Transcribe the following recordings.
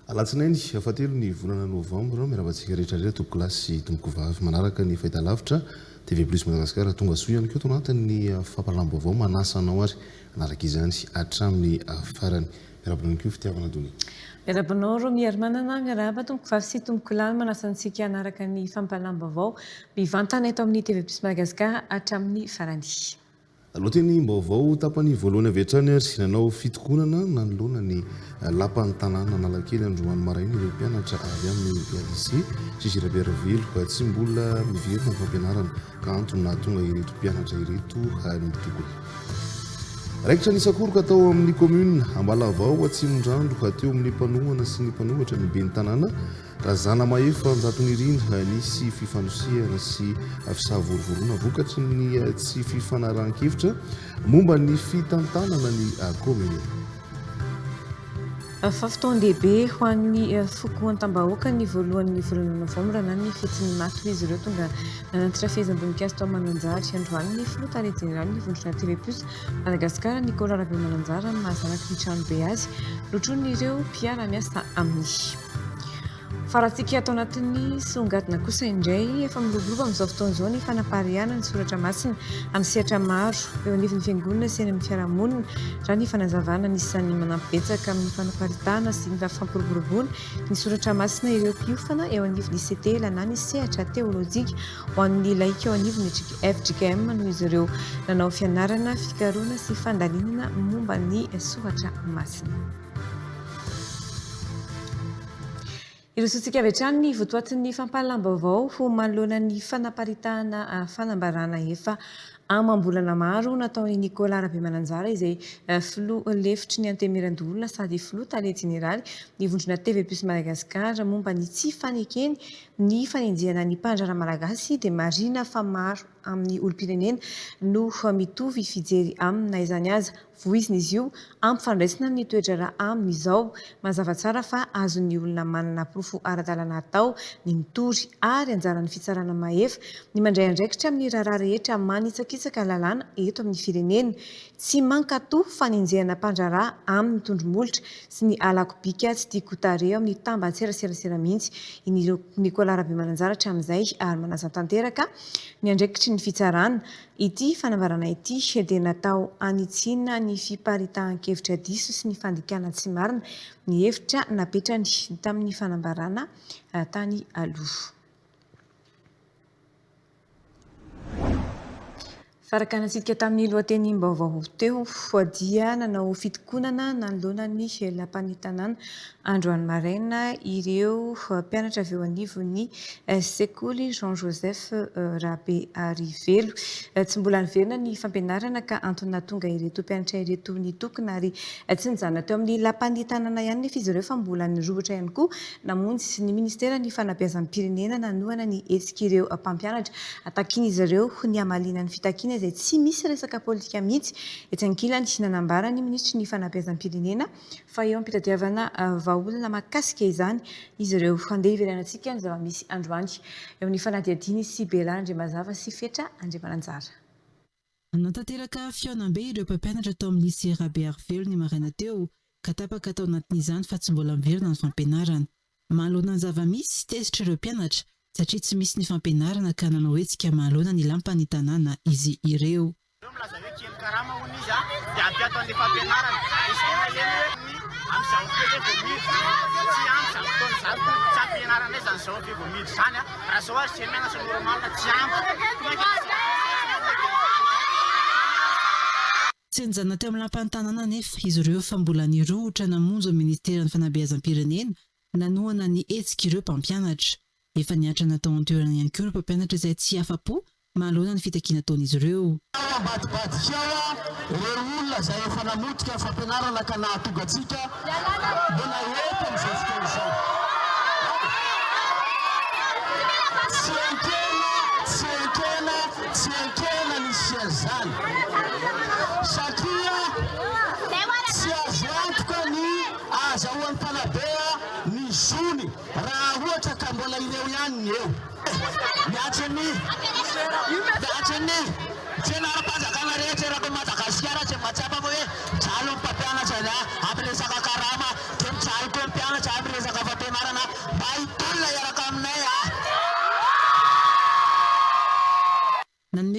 alatsinainy afatelo ny volana novambra miaravantsika rehetrarehetra tompo lasy tomboko vavy manaraka ny fahitalavitra TV Plus Madagasikara tonga soa ihany koa tao anatin'ny fampalalam-baovao manasa anao ary anaraka izany hatramin'ny farany miarabana koa fitiavana dony miarabana ro miarmanana miaraba tomboko vavy sy tomboko lahy manasa antsika anaraka ny fampalalam-baovao mivantana eto amin'ny TV Plus Madagasikara hatramin'ny farany alohateny mbaovao tapany voalohany avy hatrany ary nanao fitokonana nanoloana ny lapan'ny tanàna Analakely androany maraina ireo mpianatra avy amin'ny lycée sisy Rabearvelo tsy mbola miverina ny fampianarana ka antony nahatonga ireto mpianatra ireto mitokona. Raikitra ny sakoroka atao amin'ny commune Ambalavao Atsimondrandro ka teo amin'ny mpanohana sy ny mpanohatra ny ben'ny tanàna Razana Mahefa anjatony rindra nisy fifanosiana sy fisahavorovoroana vokatry ny tsy fifanaran-kevitra momba ny fitantanana ny commune. Fotoan-dehibe ho an'ny fokoan-tambahoaka ny voalohan'ny volana novambra na ny fetiny maty izy ireo tonga nanatitra fehezam-boninkazo tao Mananjary androany ny filotaany jenerali ny vondrona TV Plus Madagasikara Nicolas Rabe Mananjara mahazanaky ny trano be azy lotrony ireo mpiara-miasa aminy. Faratsika atao anatin'ny songadina kosa indray efa miloboloba amin'izao fotoan'izao ny fanapariana ny soratra masina amin'ny sehatra maro eo anivon'ny fiangonana sy eny amin'ny fiarahamonina raha ny fanazavana nisany manampibetsaka amin'ny fanaparitana sy ny fampiroboroboana ny soratra masina ireo mpiofana eo anivon'ny CTL na ny sehatra teolojika ho an'ny laika eo anivon'ny FJKM noho izy ireo nanao fianarana fikaroana sy fandalinana momba ny soratra masina. Irosotsika avy hatrany ny votoatin'ny fampalalam-baovao ho manoloana ny fanaparitahana fanambarana efa amam-bolana maro nataon'i Nicolas Rabe Mananjara izay filoha lefitry ny antemirandolona sady filoha tale jeneraly ny vondrona TV Plus Madagasikara momba ny tsy fanekeny ny fanenjehana ny mpandrana malagasy dia marina fa maro amin'ny olom-pirenena no mitovy fijery aminy na izany aza voizina izy io ampifandraisina ny toetra raha amin'izao mazava tsara fa azon'ny olona manana porofo ara-dalàna atao ny mitory ary anjaran'ny fitsarana mahefa ny mandray andraikitra amin'ny raharaha rehetra manitsakitsaka lalàna eto amin'ny firenena tsy mankatoa fanenjehana mpandraraha amin'ny tondromolotra sy ny alakobika tsy tiako tareo amin'ny tamban-tserasera mihitsy in'ireo Nicolas Rabe Mananjara hatramin'izay ary manaza tanteraka ny andraikitry ny fitsarana ity fanambarana ity dia natao anitsina ny fiparitahan-kevitra diso sy ny fandikana tsy marina ny hevitra napetrany tamin'ny fanambarana tany aloha. Farakanantsika tamin'ny lohatenim-baovao teo dia nanao fitokonana nanoloana ny lapan'ny tanàna androany maraina ireo mpianatra avy eo anivon'ny sekoly Jean Joseph Rabearvelo tsy mbola niverina ny fampianarana ka antony nahatonga ireto mpianatra ireto nitokona ary tsy nijanona teo amin'ny lapan'ny tanàna ihany nefa izy ireo fa mbola nirohatra ihany koa namonjy ny ministera ny fanabeazam-pirenena nanoana ny hetsika ireo mpampianatra atakiana izy ireo ny hamalina ny fitakiana izay tsy misy resaka politika mihitsy etsy ankilany nanambara ny ministry ny fanabeazam-pirenena fa eo ampitadiavana vahaolana mahakasika izany izy ireo handeha ivelanantsika ny zava-misy androany eo amin'ny fanadihadiany sy Bela Andriamazava sy Fetra Andriamananjara. Natanteraka fihaonam-be ireo mpampianatra tao amin'ny lycée Rabearvelo ny maraina teo ka tapaka tao anatin'izany fa tsy mbola miverina ny fampianarana. Manoloana ny zava-misy tezitra ireo mpianatra satria tsy misy ny fampianarana ka nanao hetsika manoloana ny lampany tanàna izy ireo. Tsy nijanona teo amin'ny lampany tanàna nefa izy ireo fa mbola nirohatra namonjy ao ministera ny fanabeazam-pirenena nanoana ny hetsika ireo mpampianatra. Efa niatra natao an-toerana ihany koa ireo mpampianatra izay tsy afa-po manoloana ny fitakiana ataon'izy ireo. Ireo olona izay efa namotika fampianarana ka nahatonga antsika mbola eto amin'izao fotoana izao. Tsy enkena ny siazany satria tsy azo antoka ny azahoan'ny mpanabea ny zony raha ohatra ka mbola ireo ihany ny eo. Miatrany fianaram-panjakana rehetra eraky Madagasikara tsy mahatsapa hoe jalo ny mpampianatra amin'ny resaka karama dia mijaly koa mpianatra amin'ny resaka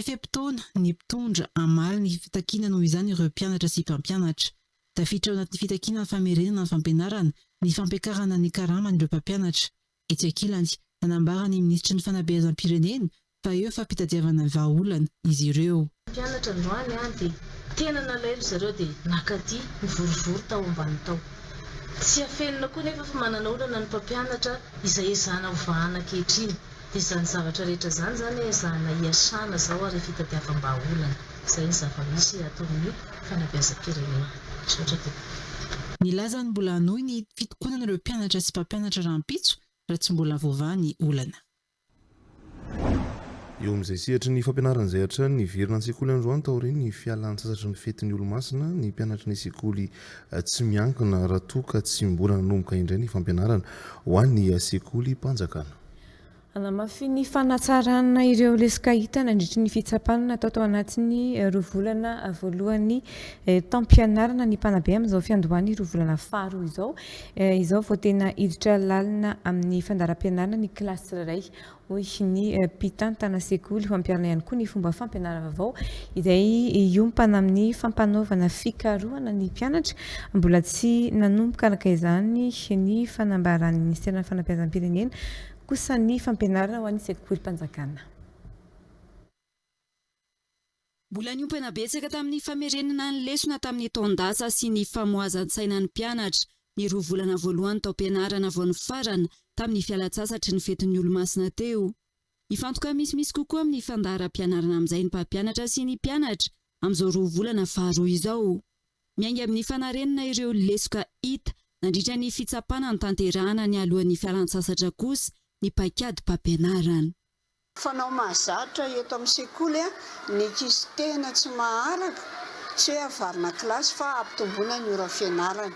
fihefem-potoana ny mpitondra amaly ny fitakiana noho izany ireo mpianatra sy mpampianatra. Tafiditra ao anatin'ny fitakiana ny famerenana ny fampianarana, ny fampiakarana ny karama an'ireo mpampianatra. Etsy ankilany nanambara ny ministry ny fanabeazam-pirenena fa eo fampitadiavana vahaolana izy ireo. Mpianatra androany dia tena nalailo zareo dia nakaty mivorovoro tao ambany tao. Tsy afelina koa nefa fa manana olana ny mpampianatra izay ezahana ovahana ankehitriny. Dia izany zavatra rehetra izany zany ezahana hiasana zao ary fitadiavam-bahaolana. Izay ny zava-misy ataon'ny fanabeazam-pirenena. Nilaza ny mbola hanohy ny fitokonana ireo mpianatra sy mpampianatra rahampitso raha tsy mbola voavaha ny olana. Eo amin'izay sehatra ny fampianarana izay hatrany ny verina an-tsekoly androany tao ireny ny fialan-tsasatra ny fetin'ny olo-masina ny mpianatra ny sekoly tsy miankina raha toa ka tsy mbola nanomboka indray ny fampianarana ho an'ny sekoly Mpanjakana. Anamafy ny fanatsarana ireo lesoka hita nandritra ny fitsapanana atao tao anatin'ny roa volana voalohany taom-pianarana ny mpanabe amin'izao fiandohany roa volana faharoa izao. Izao vao tena hiditra lalina amin'ny fandaharam-pianarana ny kilasy tsirairay. Hoy ny mpitantana sekoly fampiarana ihany koa ny fomba fampianarana vaovao izay iompana amin'ny fampanaovana fikarohana ny mpianatra mbola tsy nanomboka araka izany ny fanambaran'ny ministera ny fanabeazam-pirenena kosa ny fampianarana ho an'ny sekoly Mpanjakana. Mbola niompana betsaka tamin'ny famerenana ny lesona tamin'ny taon-dasa sy ny famoazan-tsaina ny mpianatra ny roa volana voalohany taom-pianarana vao nifarana tamin'ny fialan-tsasatry ny fetin'ny olo-masina teo. Ifantoka misimisy kokoa amin'ny fandaharam-pianarana amin'izay ny mpampianatra sy ny mpianatra amin'izao roa volana faharoa izao. Miainga amin'ny fanarenana ireo lesoka hita nandritra ny fitsapana ny tanterahana ny alohan'ny fialan-tsasatra kosa ny paikady mpampianarana. Fanao mahazatra eto amin'ny sekoly ny ankizy tena tsy maharaka tsy hoe avarina kilasy fa ampitomboana ny ora fianarana.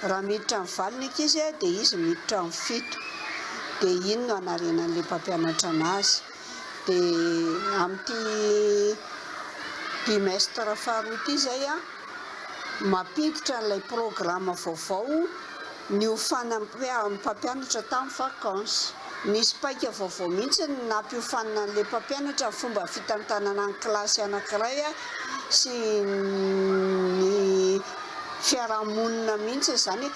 Raha miditra amin'ny valo ny ankizy dia izy miditra amin'ny fito. Dia iny no anarenan'ilay mpampianatra anazy. Dia amin'ity bimestre faharoa ity izay mampiditra n'ilay programa vaovao ny hofana mpampianatra tamin'ny vakansy. Nisy paika vaovao mihitsy nampihofanina n'ilay mpampianatra fomba fitantanana ny kilasy anankiray sy ny fiarahamonina mihitsy izany.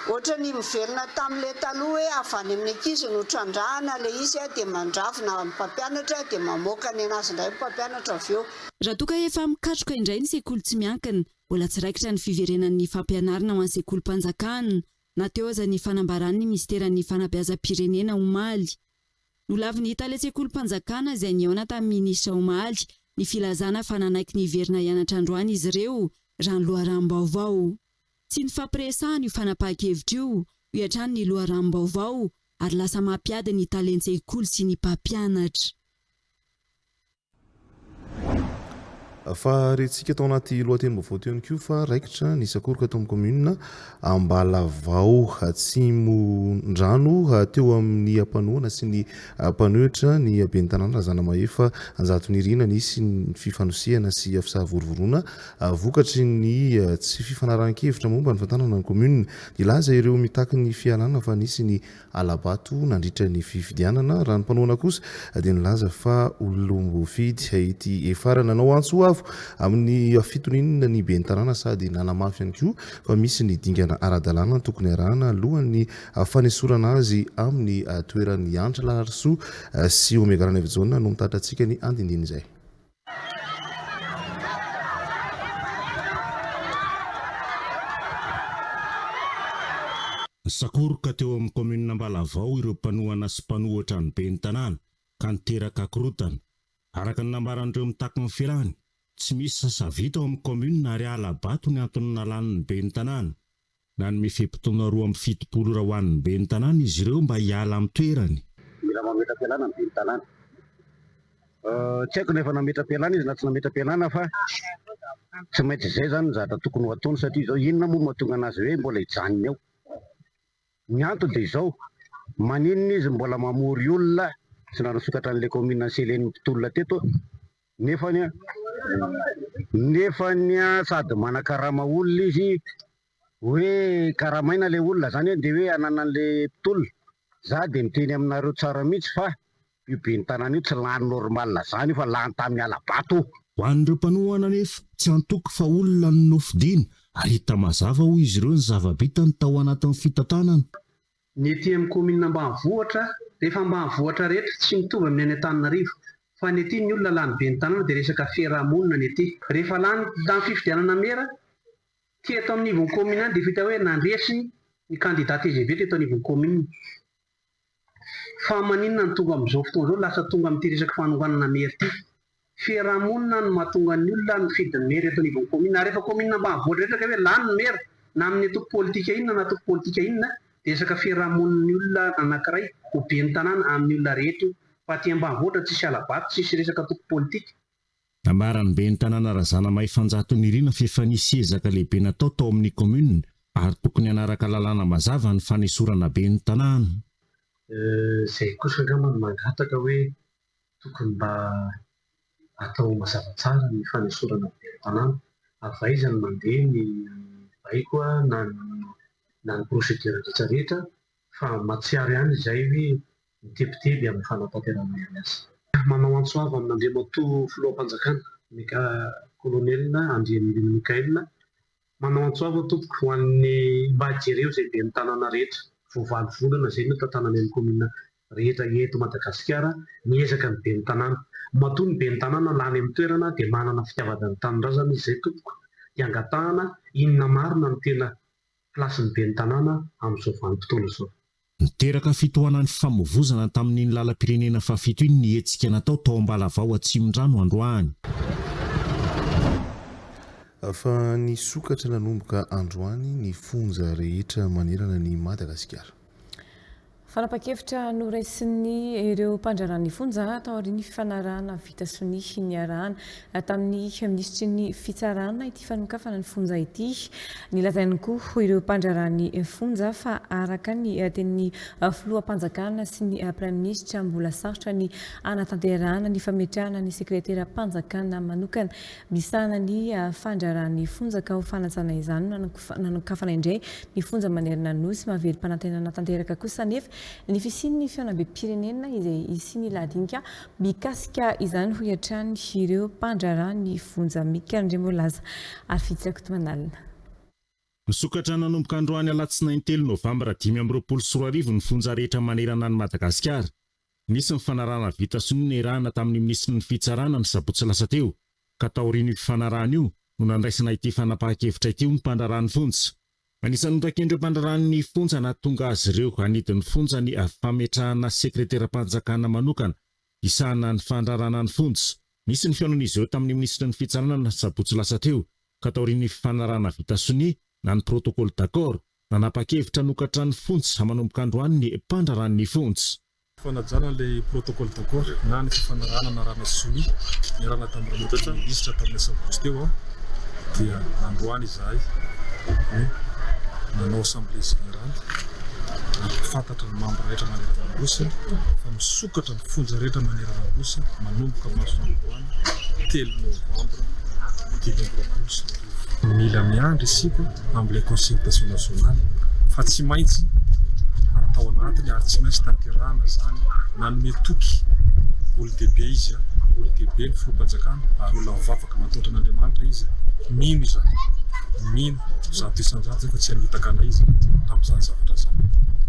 Ohatra ny miverina tamin'ilay taloha hoe avy any amin'ny ankizy no trandrahana ilay izy dia mandravona ny mpampianatra dia mamoaka ny anazy indray mpampianatra avy eo. Raha toa ka efa mikatroka indray ny sekoly tsy miankina, mbola tsy raikitra ny fiverenan'ny fampianarana ho an'ny sekoly Mpanjakana. Na teo aza ny fanambaran'ny ministeran'ny fanabeazam-pirenena Omaly. Nolavy ny hita ilay sekoly Mpanjakana izay nihaona tamin'ny minisitra Omaly ny filazana fa nanaiky ny verina hianatra androany izy ireo raha ny loharanom-baovao. Tsy ny fampiresahana io fanapahan-kevitra io hiatrany ny loharanom-baovao ary lasa mampiady ny talentin-tsekoly sy ny mpampianatra. Fa retsika tao anaty lohateny-baovao teo ihany koa fa raikitra ny sakoroka tao amin'ny komuna Ambalavao Atsimondrano teo amin'ny ampanoana sy ny mpanohitra ny ben'ny tanàna Razana Mahefa Anjaton'ny Irina nisy ny fifanosehana sy fisahavorovoroana vokatry ny tsy fifanaran-kevitra momba ny fantanana ny komuna. Ilaza ireo mitaky ny fialana fa nisy ny alabato nandritra ny fifidianana raha ny mpanoana kosa dia nilaza fa olombofidy ity efara nanao antso amin'ny fitoninana ny ben'ny tanàna sady nanamafy ihany koa fa misy ny dingana ara-dalàna tokony arahana alohan'ny fanesorana azy amin'ny toeran'ny Antra Laharsoa sy Omega Rano Evy-Jaune no mitatra antsika ny andindiny izay. Sakoroka teo amin'ny komuna Ambalavao ireo mpanohana sy mpanohatra ny ben'ny tanàna ka niteraka korotana araka ny nambaran'ireo mitaky ny fialany. Tsy misy sasavita ao amin'ny komuna ary alabato ny antony nalan'ny ben'ny tanàna. Na ny mifepotona 2.7 raha ho an'ny ben'ny tanàna izy ireo mba hiala amin'ny toerany. Mila mametra-pialana ny ben'ny tanàna. Tsy haiko nefa nametra-pialana izy na tsy nametra-pialana fa tsy maintsy izay zany ny zavatra tokony ho ataony satria izao inona moa mahatonga anazy hoe mbola hijanona eo. Ny antony dia izao, maninona izy mbola mamory olona tsy nanosokatra an'ilay komuna Selen'ny mpitolona teto nefany sady manakarama olona izy hoe karamaina ilay olona zany dia hoe anana an'ilay mpitolona. Za dia miteny aminareo tsara mihitsy fa io be ny tanàna io tsy lany normalna zany io fa lany tamin'ny alabato. Ho an'ireo mpanohana anefa tsy antoko fa olona ny nofidiny ary hita mazava ho izy ireo ny zava-bita ny tao anatin'ny fitantanana. Ny ety amin'ny komina ambanivohitra, rehefa ambanivohitra rehetra tsy mitovy amin'ny any Antananarivo, fa ny ety ny olona lany be ny tanàna dia resaka fiarahamonina ny ety. Rehefa lany fifidianana mera, ty eto amin'ny nivon'ny komina any dia vita hoe nandresy ny candidat TGV teto anivon'ny komina. Fa maninona ny tonga amin'izao fotoana izao lasa tonga amin'ity resaka fanonganana mera ity. Fiarahamonina no mahatonga ny olona ny fidiny mera eto anivon'ny komina. Rehefa komina ambanivohitra rehetra ka hoe lany ny mera na amin'ny antoko politika inona na antoko politika inona, dia resaka fiarahamonina ny olona anankiray ho be ny tanàna amin'ny olona rehetra. Fa aty ambanivohitra tsisy alabato, tsisy resaka antoko politika. Nambarany be ny tanàna Razana Mahaifanjato Nirina fa nisy ezaka lehibe natao tao amin'ny komuna ary tokony hanaraka lalàna mazava ny fanesorana be ny tanàna. Izay kosa angamba no mangataka hoe tokony mba atao mazava tsara ny fanesorana be ny tanàna, avaizany mandeha ny baiko na ny prosedura rehetrarehetra, fa matsiaro ihany izay hoe mitebiteby amin'ny fanatanterahana ihany azy. Manao antsoava amin'Andriamatoa filoham-panjakana kolonelina Andrianirina Mikaelina, manao antsoava tompoko ho an'ny mba jereo izay be ny tanàna rehetra. Voavaly volana izay no tantanany amin'ny komina rehetra eto Madagasikara miezaka ny be ny tanàna. Matoa ny be ny tanàna lany amin'ny toerana dia manana fitiavana ny tanindrazana izay tompoko, dia angatahana inona marina ny tena plasin'ny be ny tanàna amin'izao vanim-potoana izao. Niteraka fitohanan'ny famovozana tamin'ny lalam-pirenena fafito iny ny hetsika natao tao Ambalavao Atsimondrano androany. Fa ny sokatra nanomboka androany ny fonja rehetra manerana ny Madagasikara. Fanapa-kevitra noraisin'ny ireo mpandrarany fonja tao aorian'ny fifanarahana vita sony ny arahana tamin'ny minisitry ny fitsarana ity fanokafana ny fonja ity. Nilazainy koa ireo mpandrarany fonja fa araka ny tenin'ny filoham-panjakana sy ny praiminisitra mbola sarotra ny anatanterahana ny fametrahana ny sekretera mpanjakana manokana misana ny fandrarany fonja ka ho fanatsana izany nanokafana indray ny fonja manerana nosy mahavely mpanantenana tanteraka kosa nefa ny fisin'ny fianam-pirenena izay isiny ladinika mikasika izany ho iatrany ireo mpandrarany fonja Mikandremolaza ary fitsako tomanalina. Misokatra nanomboka androany alatsinainy 3 Novambra 2024 ny fonja rehetra manerana ny Madagasikara. Nisy ny fanarahana vita sony ny erahana tamin'ny ministry ny fitsarana ny sabotsy lasa teo, ka taorian'io fanarahana io no nandraisana ity fanapahakevitra ity ny mpandrarany fonja. Anisan'ny notakendreo mpandrarany fonja na tonga azy ireo anidin'ny fonja ny fametrahana sekretera mpanjakana manokana isana ny fandrarana ny fonja. Nisy ny fiaonan'izy ireo tamin'ny ministry ny fitsarana ny sabotsy lasa teo, ka taorian'ny fanarahana vita sony na ny protocole d'accord nanapa-kevitra nokatra ny fonja manomboka androany ny mpandrarany fonja. Fanajana le protocole d'accord na ny fifanarahana narana sony ny rana tamin'ny ministra tamin'ny sabotsy teo dia androany izahay nanao assemblée générale fantatra ny membre rehetra manerana ny rosia fa misokatra ny fonja rehetra manerana ny rosia manomboka maso androany 3 Novambra 2024. Mila miandry isika amin'ilay concertation nationale fa tsy maintsy atao anatiny ary tsy maintsy tanterahana zany nanome toky olo-dehibe izy olo-dehibe ny filoham-panjakana ary olona mivavaka mataotra an'Andriamanitra izy mino izany mino zato isan-jato fa tsy hanitaka ana izy amin'izany zavatra zany.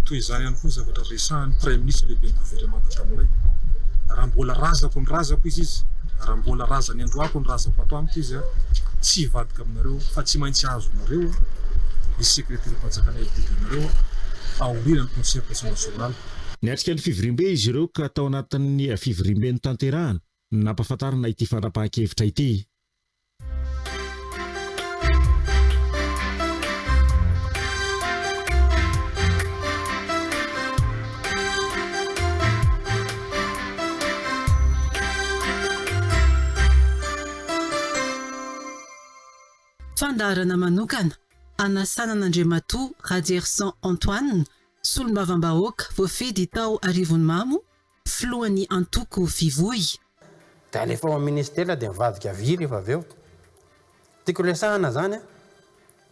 Toy izany ihany koa zavatra resahan'ny prime ministre lehibe ny gouvernement taminay, raha mbola razako ny razako izy raha mbola razany androako ny razako ato amiko izy tsy hivadika aminareo fa tsy maintsy azonareo ny sekretera mpanjakana FDP-nareo aorian'ny concertation nationale. Niatrika ny fivirimbe izy ireo ka tao anatin'ny fivirimben'ny tanterahana nampahafantarana ity fanapahakevitra ity. Fandarana manokana anasanan'Andriamatoa Radierson Antoine solombavam-bahoaka voafidy tao Arivony Mamo filohan'ny antoko Fivoy. Dia alefa ao ministera dia mivadika vy rehefa avy eo. Tiako lesahana zany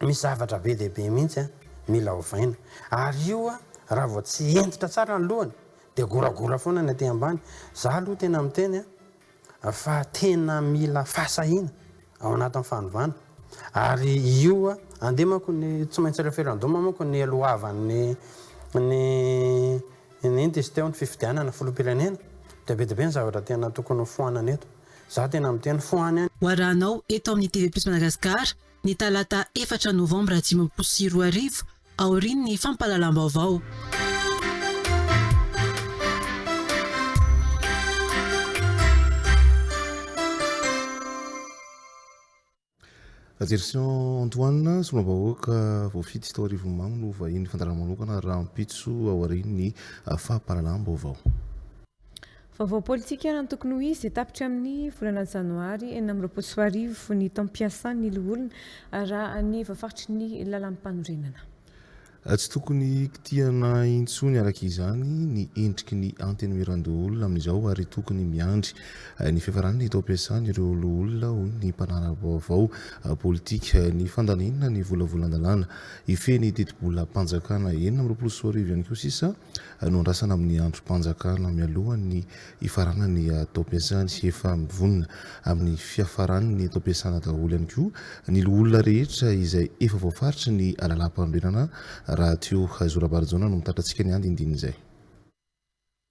misy zavatra be dehibe mihitsy mila ovaina. Ary io raha vao tsy entitra tsara ny lohany dia goragora foana ny aty ambany. Za aloha tena miteny fa tena mila fahasahina ao anatin'ny fanovana. Ary io andeha manko ny tsy maintsy référendum manko ny alohavan'ny ny testé ny fifidianana filoham-pirenena dia be dia be ny zavatra tena tokony foanana eto. Za tena miteny foany any. Hoarahnao eto amin'ny TV Plus Madagasikara ny talata 4 novambra 2024 aorian'ny fampahalalam-baovao. Direction Antoine sombabahoaka voafity tao arivomamo no vahiny fandarana manokana rahampitso aorian'ny fampahalalam-baovao. Vaovao politika no tokony ho izy tapitra amin'ny volana janoary 2024 ny tampiasan'ny loholona raha ny vafaritry ny lalam-panorenana. Tsy tokony kitiana intsony araka izany ny endriky ny antenimiran-doholona amin'izao ary tokony miandry ny fiafarany tao ampiasany ireo loholona hoy ny mpanara-baovao politika ny fandaninana ny volavolan-dalàna ifeny tetibola mpanjakana 2024 ihany koa sisa no andrasana amin'ny androm-panjakana mialohan'ny ifaranany tao ampiasany efa mivonina amin'ny fiafarany ny tao ampiasana daholo ihany koa ny loholona rehetra izay efa voafaritry ny lalam-panorenana raha teo Zorabarzona no mitandratsika ny andindiny izay.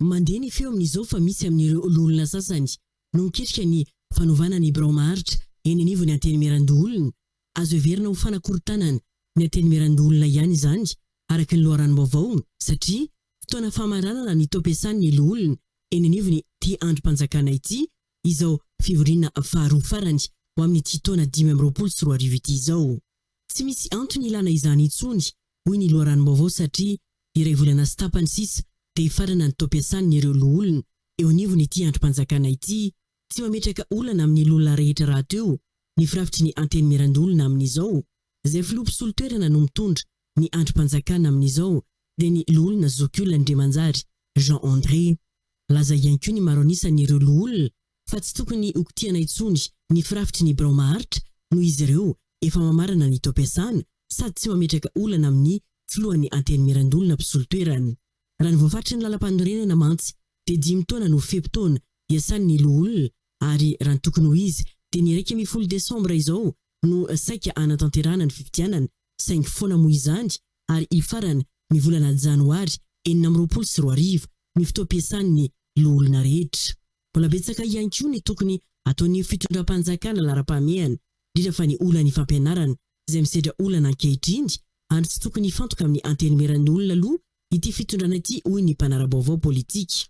Mandeha ny feo amin'izao fa misy amin'ireo loholona sasany no miketrika ny fanovana ny birao maharitra eny anivony antenimiran-doholona azo heverina ho fanakorontanana ny antenimiran-doholona ihany izany araka ny loharano-baovao satria fotoana famaranana ny tao ampiasan'ny loholona eny anivony ty androm-panjakana ity izao fivoriana faharoa farany ho amin'ny ty taona 2024 ity izao. Tsy misy antony ilana izany intsony hoy ny loharano-baovao satria iray volana sy tapany sisa dia farana ny tao ampiasan'ny ireo loholona eo anivony ity androm-panjakana ity tsy mametraka olana amin'ny loholona rehetra raha teo ny firafitry ny antenimiran-doholona amin'izao izay filoha-mpisolo-toerana no mitondra ny androm-panjakana amin'izao dia ny loholona Zokiola Andriamanjary Jean André. Laza ihany koa ny maroanisan'ireo loholona fa tsy tokony hokitiana intsony ny firafitry ny birao maharitra noho izy ireo efa mamarana ny tao ampiasana sady tsy mametraka olana amin'ny filohan'ny antenimiran-doholona mpisolo-toerana. Raha ny voafaritry ny lalam-panorenana mantsy dia 5 taona no feptaona iasan'ny loholona ary raha ny tokony ho izy dia ny 1 Desambra izao no saika anatanterana ny fifidianana saingy foana moa izany ary ifarana ny volana janoary 2024 ny fitoam-piasan'ny loholona rehetra. Mbola betsaka ihany koa ny tokony ataon'ny fitondram-panjakana lara-pahamehana indrindra fa ny olana fampianarana izay misedra olana ankehitriny ary tsy tokony hifantoka amin'ny antenimiran-doholona aloha ity fitondrana ity hoy ny mpanara-baovao politika.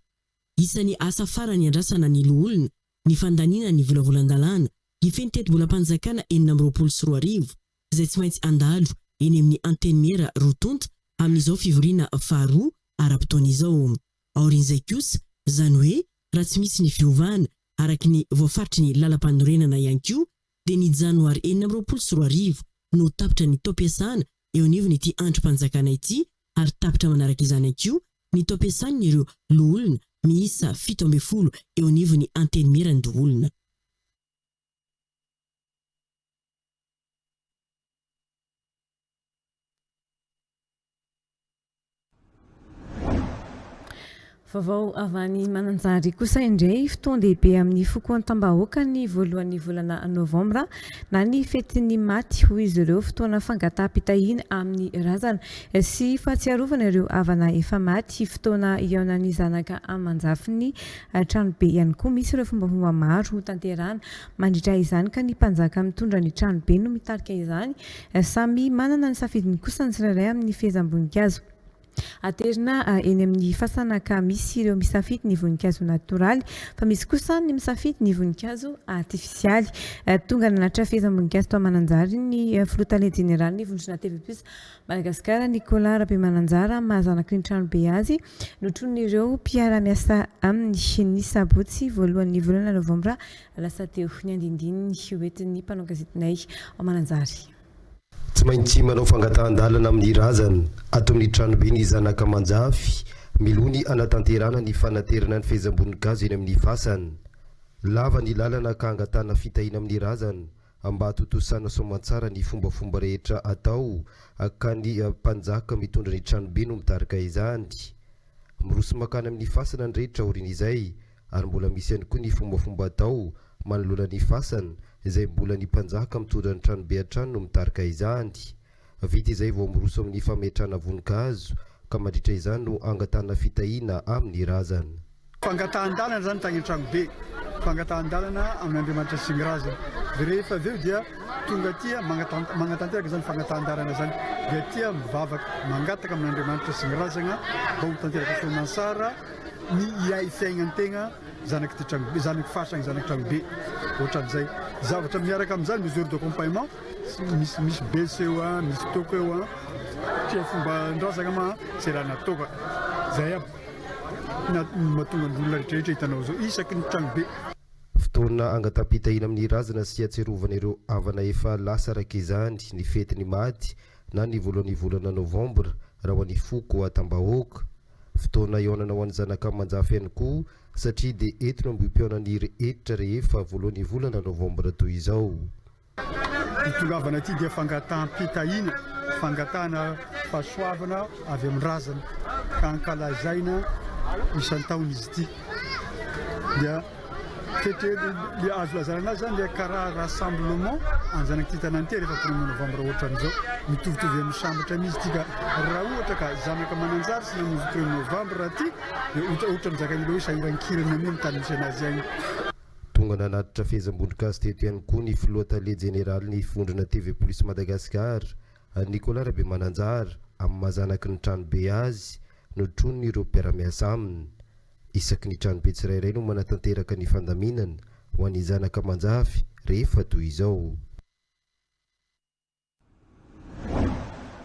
Isan'ny asa farany andrasana ny loholona ny fandaniana ny volavolan-dalàna ifeny teti-bolam-panjakana 2024 izay tsy maintsy andalo eny amin'ny antenimera rotonta amin'izao fivoriana faharoa ara-potoana izao. Aorian'izay kosa izany hoe raha tsy misy ny fiovana araka ny voafaritry ny lalam-panorenana ihany koa dia ny janoary 2024 no tapitra ny tao ampiasana eo anivony ity androm-panjakana ity ary tapitra manaraka izany koa ny tao ampiasan'ny ireo loholona miisa 17 eo anivony antenimiran-doholona. Vaovao avy any Mananjary kosa indray fotoan-dehibe amin'ny fokoan-tambahoaka ny voalohan'ny volana novambra na ny fetin'ny maty hoy izy ireo fotoana fangataham-pitahiny amin'ny razana sy fahatsiarovana ireo havana efa maty fotoana iaonan'ny zanaka amanjafiny tranobe ihany koa misy ireo fombafomba maro tanterana mandritra izany ka ny mpanjaka mitondra ny tranobe no mitarika izany samy manana ny safidiny kosa ny tsirairay amin'ny fehezam-boninkazo. Aterina eny amin'ny fasanaka misy ireo misafidy ny voninkazo natoraly fa misy kosa ny misafidy ny voninkazo artifisialy. Tonga nanatra fehezam-boninkazo tao Mananjary ny filoha jeneraly ny vondrona TV Plus Madagasikara Nicolas Rabemananjara mahazanaky ny tranobe azy notron'ireo mpiara-miasa amin'ny ny sabotsy voalohan'ny volana novambra lasa teo ny andindiny ny hoentin'ny mpanao gazetinay ao Mananjary. Tsy maintsy manao fangatahan-dalana amin'ny razana ato amin'ny tranobe ny zanaka manjafy milony anatanterana ny fanaterana ny fehezam-boninkazo eny amin'ny fasana. Lava ny lalana ka angatana fitahina amin'ny razana mba hatotosana soamantsara ny fombafomba rehetra atao ka ny mpanjaka mitondra ny tranobe no mitarika izany. miroso makany amin'ny fasana ny rehetra orin'izay ary mbola misy ihany koa ny fombafomba atao manoloana ny fasana izay mbola ny mpanjaka mitondra ny tranobe an-trano no mitarika izany. Vita izay vao miroso amin'ny fametrahana voninkazo ka mandritra izany no angatana fitahiana amin'ny razana. Fangatahan-dalana zany tagny tranobe, fangatahan-dalana amin'ny Andriamanitra sy ny razana. Dia rehefa avy eo dia tonga aty magnatanteraka zany fangatahan-dalana zany. Dia aty mivavaka mangataka amin'ny Andriamanitra sy ny razana mba ho tanteraka soamansara ny iay fiaignantegna zanaky ty tranobe, zanaky fasana zanaky tranobe. Ohatran'izay zavatra miaraka amin'izany mesure d'accompagnement misy bese eo a, misy toko eo a, tia fomba ndrazana ma zay raha natoka zay aby mahatonga ny olona rehetrarehetra hitanao zao isaky ny tranobe. Fotoana angatapitahina amin'ny razana sy atserovana ireo havana efa lasa raka izany ny fetiny maty na ny voalohan'ny volana novambra raha ho an'ny foko atam-bahoaka. Fotoana ionana ho an'ny zanaka manjafy ihany koa satria dia entino ambom-piona ny rehetra rehefa voalohan'ny volana novambra toy izao. Itongavana aty dia fangatahan-pitahiana, fangatahana fahasoavana avy amin'ny razana ka ankalazaina isan-taona izy ity. Dia le azo lazana anazy zany le karaha rassemblement anzanaky ty tanàna ty rehefa 1er novambra ohatran'izao mitovitovy amin'ny sambatra mizy ty ka raha ohatra ka zanaka mananjary sy namonjy 1er novambra ty dia ohatra mizaka hoe sahirankirana mi mitany misy anazy agny. Tonga nanatitra fehezam-boninkazo teto ihany koa ny filoha-tale jeneraly ny vondrona TV Polisy Madagasikara Nicolas Rabe Mananjara amin'ny mahazanaky ny tranobe azy no tronony ireo mpiara-miasa aminy. Isaky ny tranobe tsirairay no manatanteraka ny fandaminana ho an'ny zanaka manjafy rehefa toy izao.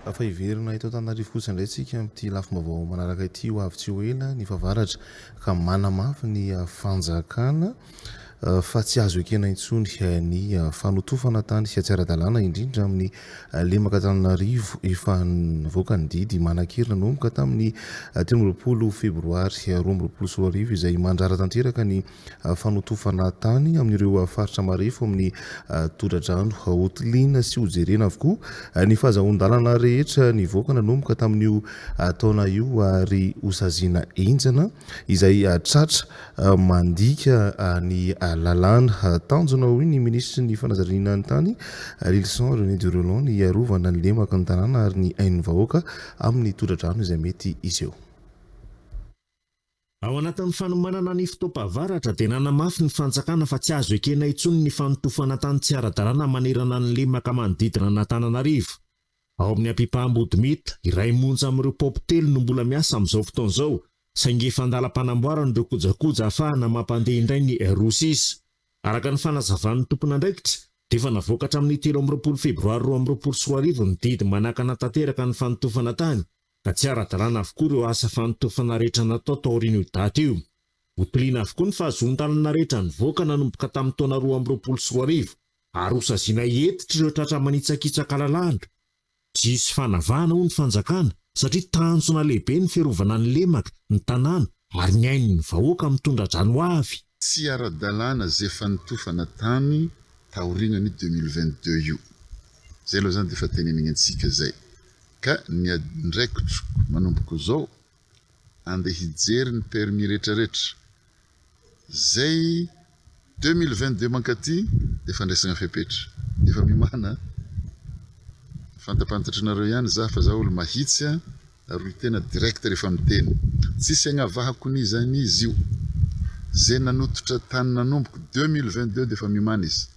Afa iverina eto Antananarivo kosa indray tsika amin'ity lafim-baovao manaraka ity ho avy tsy ho ela ny favaratra ka manamafy ny fanjakana fa tsy azo ekena intsony ny fanotofana tany sy atsara-dalàna indrindra amin'ny lemaka Antananarivo efa nivoaka ny didy manan-kerina nomboka tamin'ny 13 febroary 2024 izay mandrara tanteraka ny fanotofana tany amin'ireo faritra marefo amin'ny todradrano Hotlina sy Ojerena avokoa ny fahazahoan-dalana rehetra nivoaka nanomboka tamin'io taona io ary hosaziana enjana izay tratra mandika ny lalàna tanjona hoy ny ministra ny fanazarina ny tany Lilson René Durelon ny arovana ny lemaka ny tanàna ary ny ain'ny vahoaka amin'ny todradrano izay mety izy eo. Ao anatin'ny fanomanana ny fotoam-pavaratra dia nanamafy ny fanjakana fa tsy azo ekena intsony ny fanotofana tany tsy ara-dalàna manerana ny lemaka manodidina n'Antananarivo. Ao amin'ny ampim-pahambody-mita iray monja amin'ireo popotelo no mbola miasa amin'izao fotoan'izao saingy efa andalam-panamboarana ireo kojakoja ahafahana mampandeha indray ny R6. Araka ny fanazavan'ny tompon'andraikitra dia efa navoaka hatramin'ny 13 febroary 2024 ny didy manakana tanteraka ny fanotofana tany ka tsy ara-dalàna avokoa ireo asa fanotofana rehetra natao tao aorian'io daty io. Hotiliana avokoa ny fahazoan-dalana rehetra nivoaka nanomboka tamin'ny taona 2024 ary hosaziana entitra ireo tratra manitsakitsaka lalàna. Tsisy fanavahana ho ny fanjakana satria tanjona lehibe ny fiarovana ny lemaka ny tanàna ary ny ain'ny vahoaka mitondra drano avy. Tsy ara-dalàna zay fanotofana tany taorian'ny 2022 io. Zay aloha zany dia efa tenenina antsika zay. Ka ny andraikitro manomboka zao andeha hijery ny permis rehetrarehetra. Zay 2022 mankaty dia fandraisana fepetra. Efa mimana fantapantatranareo ihany za fa za olo mahitsy ary tena direct rehefa miteny. Tsisy agnavahako ny zany izy io. Zay nanototra tany nanomboka 2022 dia efa mimana izy.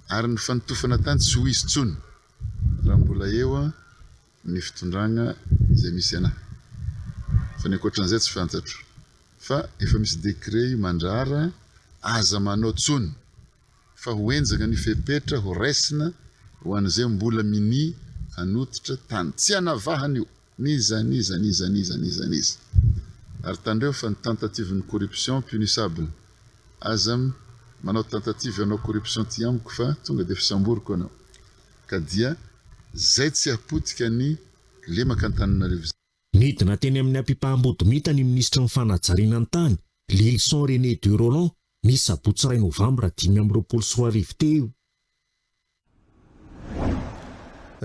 Ary ny fanotofana tany tsy ho izy tsony. Raha mbola eo ny fitondragna zay misy anahy. Fa ny ankoatran'izay tsy fantatro. Fa efa misy décret mandrara aza manao tsony. Fa ho enjana ny fepetra ho raisina ho an'izay mbola mini hanototra tany. Tsy anavahana io. Niza. Ary tandreo fa ny tentative ny corruption punissable. Aza manao tentative anao corruption ty amiko fa tonga dia fisamboriko anao. Ka dia zay tsy apotika ny lemaka Antananarivo. Nidina teny amin'ny ampim-pahambody-mita ny ministra ny fanajariana ny tany Lilson René Durelon ny sabotsy 2 novambra 2024 teo.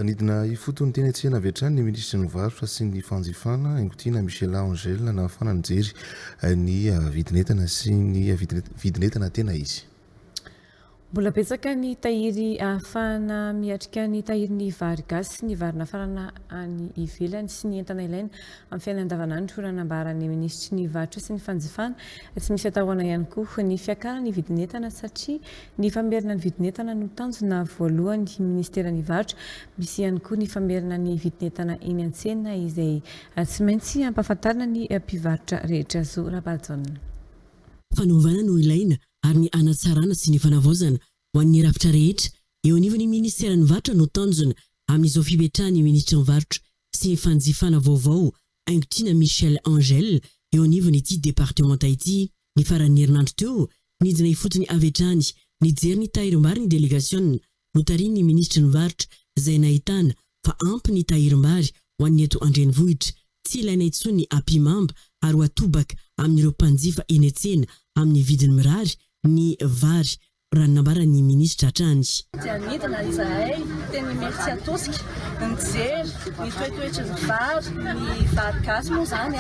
nidina ifotony teny atsena avy hatrany ny ministra ny varotra sy ny fanjifana angotiana Michel Angel nahafana nijery ny vidinentana sy ny vidinentana tena izy. Mbola betsaka ny tahiry ahafahana miatrika ny tahiry ny vary gasy sy ny vary nafarana any ivelany sy ny entana ilaina amin'ny fiainana andavanandro ho nanambarany ministra ny varotra sy ny fanjifana tsy misy atahoana ihany koa ny fiakarana ny vidinentana satria ny famerina ny vidinentana no tanjona voalohany ministera ny varotra misy ihany koa ny famerina ny vidinentana eny an-tsena izay tsy maintsy ampahafantarana ny mpivarotra rehetra zo rahabajonina. Fanaovana no ilaina ary ny anatsarana sy ny fanavaozana ho an'ny rafitra rehetra eo anivon'ny ministera ny varotra no tanjona amin'izao fipetrahany ministra ny varotra sy ny fanjifana vaovao angotiana Michel Angel eo anivon'ity départementa ity. Ny faran'ny herinandro teo nidina ifotony avy hatrany nijery ny tahirim-bary ny délégation notariny ny ministra ny varotra izay nahitana fa ampy ny tahirim-bary ho an'ny eto andrenivohitra tsy ilaina intsony ny ampimamba ary ho atobaka amin'ireo mpanjifa eny an-tsena amin'ny vidiny mirary ny vary raha nambarany ministra hatrany. Nidina izahay teny merci atosika nijery ny toetoetra ny vary gasy moa zany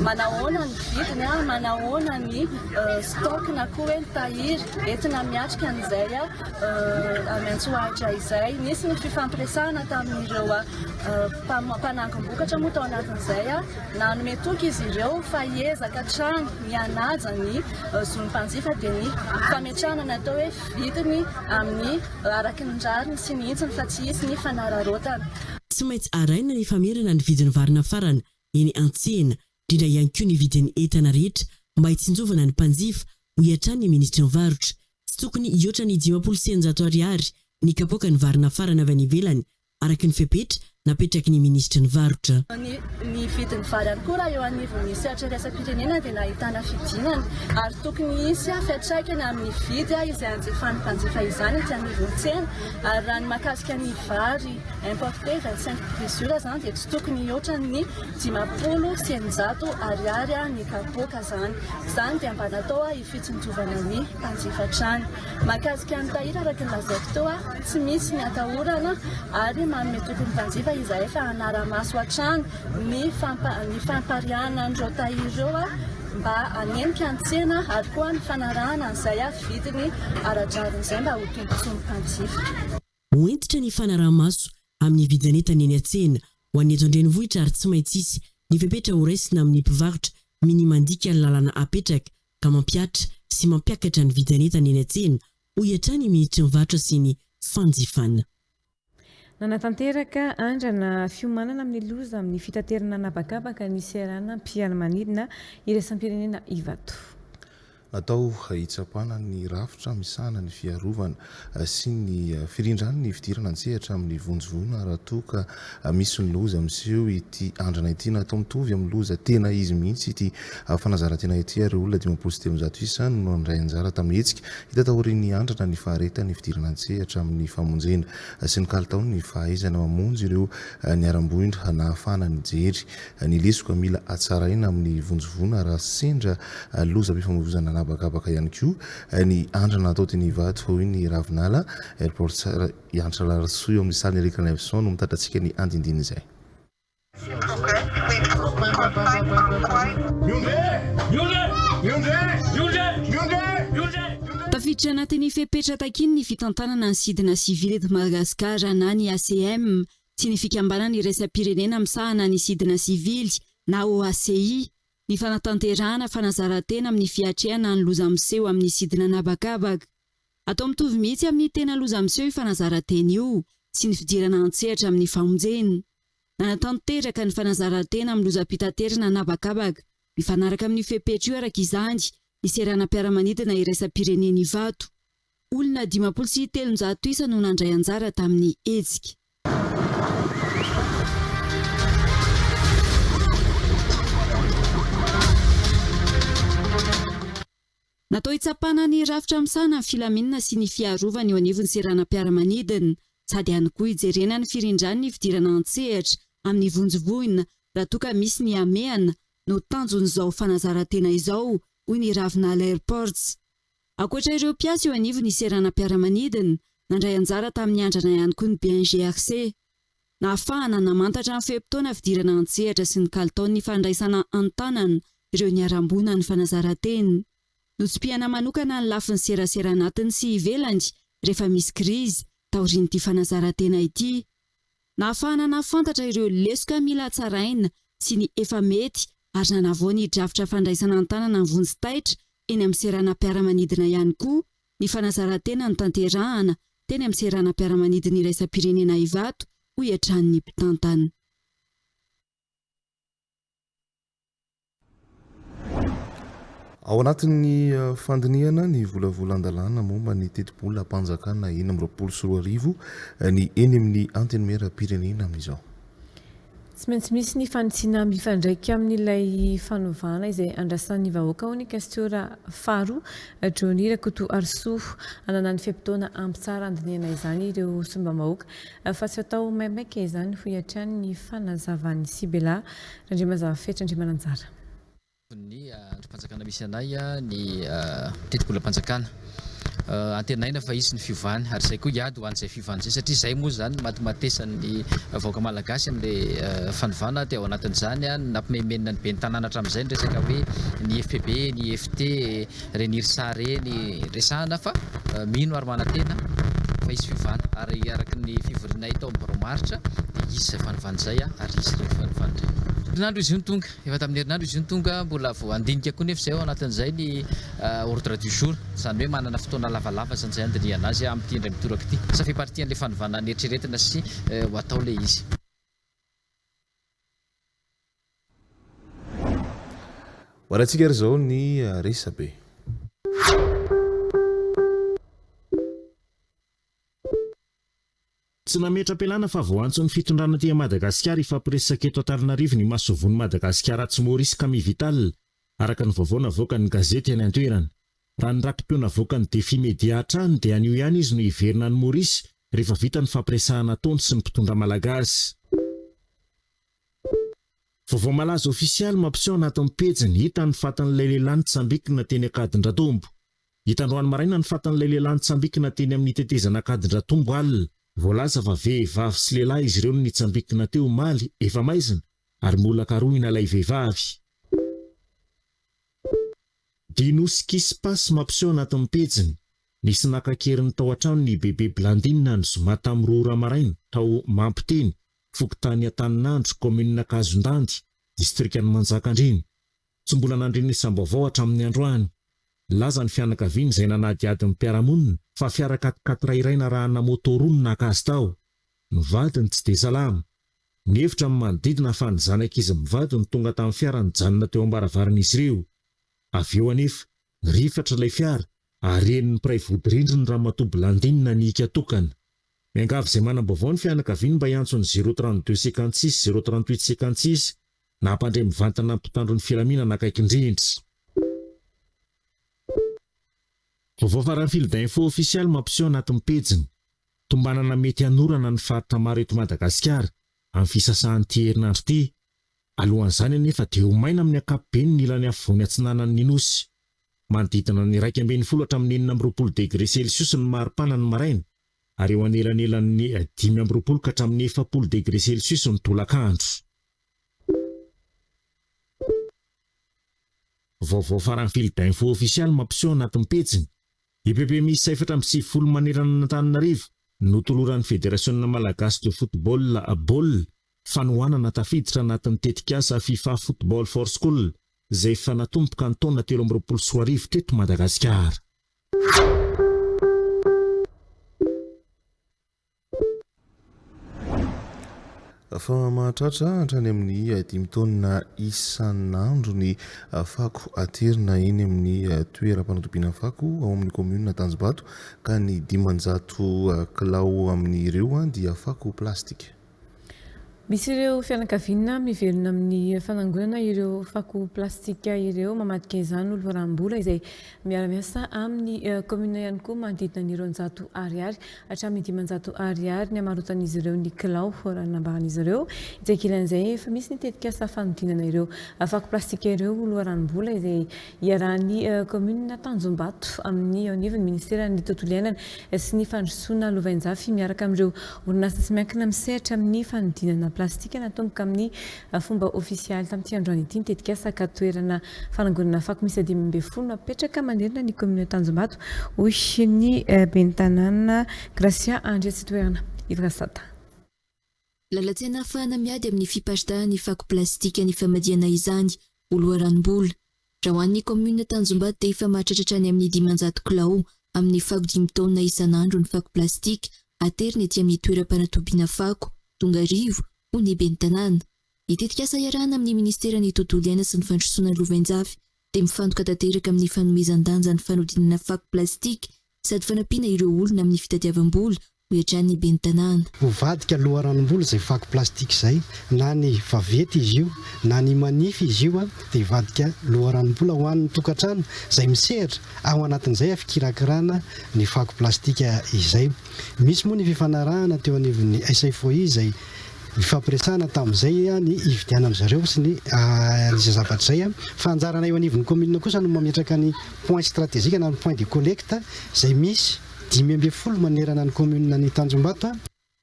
manahoana ny vidiny manahoana ny stock na koa hoe ny tahiry entina miatrika an'izay amiantsoahitra izay nisy ny fifampiresahana tamin'ireo mpanangom-bokatra moa tao anatin'izay nanome toky izy ireo fa hiezaka hatrany mianaja ny zon'ny mpanjifa dia ny fametrahana natao hoe vidiny amin'ny araky ny rariny sy ny hitsiny fa tsy hisy ny fanararotana. Tsy maintsy araina ny famerana ny vidiny vary nafarana eny an-tsena indrindra ihany koa ny vidiny entana rehetra mba hitsinjovana ny mpanjifa ho hiatrany ny ministra ny varotra. Tsy tokony hihoatra ny 500 ariary ny kapoaka ny vary nafarana avy any ivelany araky ny fepetra napetraky ny ministra ny varotra. Ny vidiny vary ihany koa raha eo anivon'ny sehatra iraisam-pirenena dia nahitana fidinana ary tokony hisy fiantraikany amin'ny vidy izay anjefan'ny mpanjifa izany ety anivon'ny tsena ary raha ny mahakasika ny vary importé 25% zany dia tsy tokony hihoatra ny 500 ariary ny kapoaka zany dia mba natao hifitsinjovana ny mpanjifa hatrany. Mahakasika ny tahiry araky ny lazaiko teo tsy misy ny atahorana ary manome tokony mpanjifa izay efa anara-maso hatrany ny fampariana an'ireo tahiry ireo mba anenika an-tsena ary koa ny fanarahana an'izay vidiny ara-drarin'izay mba ho tombontsoa ny mpanjifa. Hoentitra ny fanaraha-maso amin'ny vidinentana eny an-tsena ho an'ny eto andrenivohitra ary tsy maintsy isy ny fepetra ho raisina amin'ny mpivarotra minimandika ny lalana apetraka ka mampiatra sy mampiakatra ny vidinentana eny an-tsena ho hiatrany ministra ny varotra sy ny fanjifana. Nanatanteraka andrana fiomanana amin'ny loza amin'ny fitaterana nabakabaka ny serana mpiara-manidina iraisam-pirenena Ivato. Natao hitsapana ny rafitra misana ny fiarovana sy ny firindrana ny fidirana an-tsehatra amin'ny vonjovona raha toa ka misy ny loza amin'izeo ity andrana ity natao mitovy amin'ny loza tena izy mihitsy ity fanazarantena ity ary olona 530 isa no nandray anjara tamin'ny hetsika hitatahorin'ny andrana ny fahareta ny fidirana an-tsehatra amin'ny famonjena sy ny kalitaony ny fahaizana mamonjy ireo ny aram-bohindra nahafana ny jery ny lesoka mila atsaraina amin'ny vonjovona raha sendra loza mpifamoivoizana bakabaka ihany koa ny andrana atao teny Ivato hoy ny Ravinala airport tsara iantra larasoa eo amin'ny saly ny Erika Nevson no mitatratsika ny andindiny izay. Tafiditra anatin'ny fepetra takiny ny fitantanana ny sidina sivily eto Madagasikara na ny ACM tsy ny fikambanana iraisam-pirenena misahana ny sidina sivily na OACI. Ny fanatanterahana fanazarantena amin'ny fiatrehana ny loza miseho amin'ny sidina nabakabaka. Atao mitovy mihitsy amin'ny tena loza miseho io fanazarantena io sy ny fidirana an-tsehatra amin'ny famonjena. Nanatanteraka ny fanazarantena amin'ny lozam-pitaterana nabakabaka mifanaraka amin'ny fepetra io araka izany ny serana mpiara-manidina iraisam-pirenena Ivato. Olona 503 isa no nandray anjara tamin'ny hetsika. Natao hitsapana ny rafitra misana ny filaminana sy ny fiarovana eo anivon'ny serana mpiara-manidina sady ihany koa hijerena ny firindrany ny fidirana an-tsehatra amin'ny vonjovoina raha toa ka misy ny amehana no tanjon'izao fanazarantena izao hoy ny Ravinala Airports. Ankoatra ireo mpiasa eo anivon'ny serana mpiara-manidina nandray anjara tamin'ny andrana ihany koa ny BNGRC. na ahafahana namantatra ny fehim-potoana fidirana antsehatra sy ny kalitaony ny fandraisana antanana ireo niarambona ny fanazaranteny. Notsim-piana manokana ny lafin'ny serasera anatiny sy ivelany rehefa misy krizy taorian'ity fanazarantena ity. Nahafahana nafantatra ireo lesoka mila tsaraina sy ny efa mety ary nanavao ny drafitra fandraisana antanana ny vonjy-taitra eny amin'ny seranam-piaramanidina ihany koa ny fanazarantena ny tanterahana teny amin'ny seranam-piaramanidina iraisam-pirenena Ivato ho iatran'ny mpitantana. Ao anatin'ny fandiniana ny volavolan-dalàna momba ny teti-bola ampanjakana 2024 ny eny amin'ny antenimieram-pirenena amin'izao. Tsy maintsy misy ny fanitsina mifandraika amin'ilay fanovana izay andrasan'ny vahoaka ho ny Kastora faharoa Johny Rakoto Arsoa anana ny fehim-potoana ampy tsara andiniana izany ireo somba-bahoaka fa tsy atao maimaika izany ho iatran'ny fanazavan'ny Sibela Randre mazava fetra Andre Mananjara. Ny androm-panjakana misy anay ny teti-bola mpanjakana antenaina fa isy ny fiovany ary izay koa iady ho an'izay fiovany izay satria izay moa zany matematesan'ny vahoaka malagasy amin'ilay fanovana dia ao anatin'izany nampimemenina ny be ny tanàna hatramin'izay ny resaka hoe ny FPB, ny FT, reny IRSA reny resahana fa mino ary manantena fa isy fiovana ary araka ny fivorianay tao amin'ny romaritra dia isy izay fanovana izay ary isy ireo fanovana ireo. Herinandro izy io ny tonga, efa tamin'ny herinandro izy io ny tonga mbola vao andinika koa nefa izay ao anatin'izay ny ordre du jour, izany hoe manana fotoana lavalava zany izay andiniana azy amin'ity indray mitoraka ity. Sa fipartian'ilay fanovana ny eritreretina sy ho atao ilay izy. Hoaratsika ary izao ny resabe. Tsy nametra-pialana fa voantso ny fitondrana aty Madagasikara ifampiresaka eto Antananarivo ny masovon'ny Madagasikara tsy Maurice Camille Vital araka ny vaovao navoaka ny gazety any an-toerana. Raha ny rakim-peo navoaka ny Défi Média hatrany dia anio ihany izy no iverina ny Maurice rehefa vita ny fampiresahana taony sy ny mpitondra malagasy. Vaovao malaza ofisialy mampiseho anatin'ny pejiny hita ny fatan'ilay lehilahy Ntsambikina teny Akadindratombo. Hitandroany maraina ny fatan'ilay lehilahy Ntsambikina teny amin'ny tetezana Akadindratombo alina. Voalaza fa vehivavy sy lehilahy izy ireo nitsambikina teo maly efa maizina ary molaka roa inalay vehivavy. Dinosy Kispas mampiseho anatin'ny pejiny nisy nakakeriny tao an-trano ny bebe Blandinina ny zoma tamin'ny Rora maraina tao Mampiteny Fokontany Antaninandro komina Kazondandy distrikan'ny Manjakandriny. Tsy mbola nandreny isam-baovao hatramin'ny androany. Laza ny fianakaviany izay nanadiadin'ny mpiaramonina fa fiara katikatra iray narahana motorony nakazy tao. Ny vadiny tsy dia salama. Ny hevitra amin'ny manodidina fa ny zanak'izy mivady ny tonga tamin'ny fiara nijanona teo am-baravaran'izy ireo. Avy eo anefa rifatra ilay fiara ary eny ny mpiray vody-rindriny Ramatoa Blandinina nika tokana. Miangavy izay manam-baovao ny fianakaviany mba hiantsony 032 56 038 56 na hampandre mivantana mpitandro ny filaminana akaikin-drindry. Vaovao faran'ny fil d'info ofisialy mampiseho anatin'ny pejiny. Tombanana mety hanorana ny faritra maro eto Madagasikara amin'ny fisasahan'ity herinandro ity. Alohan'izany anefa dia ho maina amin'ny ankapobeny ny ilany afovoany atsinanan'ny Ninosy. Manodidina ny 12 hatramin'ny 20 degré Celsius ny maripana ny maraina ary eo anelanelan'ny 5 ka hatramin'ny 4 degré Celsius ny tolakandro. Vaovao faran'ny fil d'info ofisialy mampiseho anatin'ny pejiny. IPP misy 770 manerana n'Antananarivo notoloran'ny Federasionina Malagasy de Football BOL fanohanana tafiditra anatin'ny tetikasa FIFA Football for School izay efa natomboka ny taona 2024 teto Madagasikara. Fa mahatratra hatrany amin'ny 5 taona isan'andro ny fako aterina eny amin'ny toeram-panatobiana fako ao amin'ny commune Tanjombato ka ny 500 kilao amin'ireo dia fako plastika. Misy ireo fianakaviana mivelona amin'ny fanangonana ireo fako plastika ireo mamadika izany olo rahambola izay miara-miasa amin'ny commune ihany koa manodidina ny 200 ariary hatramin'ny 500 ariary ny hamarotan'izy ireo ny kilao ranonambaran'izy ireo izay kilan'izay efa misy nitetika asa fanodinana ireo fako plastika ireo olo rahambola izay iarahan'ny commune Tanjombato amin'ny anivon'ny ministera ny tontolo iainana sy ny fandrosoana Lovainjafy miaraka amin'ireo orinasa sy miankina misehatra amin'ny fanodinana plastika natomboka amin'ny fomba ofisialy tamin'ity androany ity nitetika asa ka toerana fanangonana fako misy 10 napetraka manerina ny commune Tanjombato hoy ny ben'ny tanàna Gracia Andriatsy toerana Ivrasata. Lalatsena ahafahana miady amin'ny fiparitahan'ny fako plastika ny famadihana izany olo ranombola. Raha ho an'ny commune Tanjombato dia efa mahatratratra any amin'ny 500 kilao amin'ny fako 5 taona isan'andro ny fako plastika ateriny ety amin'ny toeram-panatobiana fako Tongarivo ho ny ben'ny tanàna. Itetika asa iarahana amin'ny ministera ny tontolo iainana sy ny fandrosoana Lovainjafy dia mifantoka tanteraka amin'ny fanomezan-danja ny fanodinana fako plastika sady fanampiana ireo olona amin'ny fitadiavam-bola ho iatran'ny ben'ny tanàna. Hovadika loha ranombola izay fako plastika izay na ny vavety izy io na ny manify izy io dia hivadika loha ranombola ho an'ny tokantrano izay misehatra ao anatin'izay afikirakirana ny fako plastika izay. Misy moa ny fifanarahana teo anivon'ny SFOI izay ifampiresahana tamin'izay ny ividianana zareo sy ny zavatra izay fa anjarana eo anivon'ny commune kosa no mametraka ny point stratégique na ny point de collecte izay misy 10 manerana ny commune ny Tanjombato.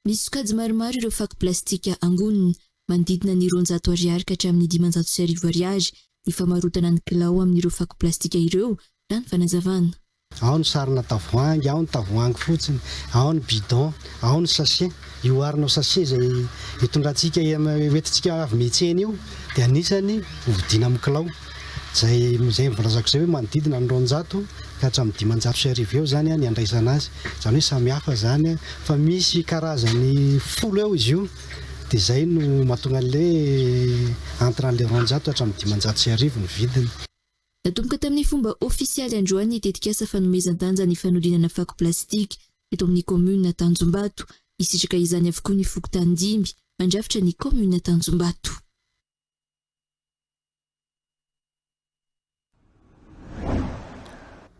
Misy sokajy maromaro ireo fako plastika angonina manodidina ny 200 ariary ka hatramin'ny 510 ariary ny famarotana ny kilao amin'ireo fako plastika ireo raha ny fanazavana. Ao ny sarina tavoahangy, ao ny tavoahangy fotsiny, ao ny bidon, ao ny sachet. Io arinao sachet izay hitondrantsika entintsika avy mihitsena io dia anisany hovidiana amin'ny kilao. Izay mivolazako izay hoe manodidina ny 200 ka hatramin'ny 510 eo zany ny andraisana azy. Izany hoe samihafa zany fa misy karazany 10 eo izy io. Dia izay no mahatonga an'ilay entre an'ilay 200 hatramin'ny 510 ny vidiny. Natomboka tamin'ny fomba ofisialy androany itetika asa fanomezan-danja ny fanodinana fako plastika eto amin'ny commune Tanjombato. Isitraka izany avokoa ny Fokotandimby mandrafitra ny commune Tanjombato.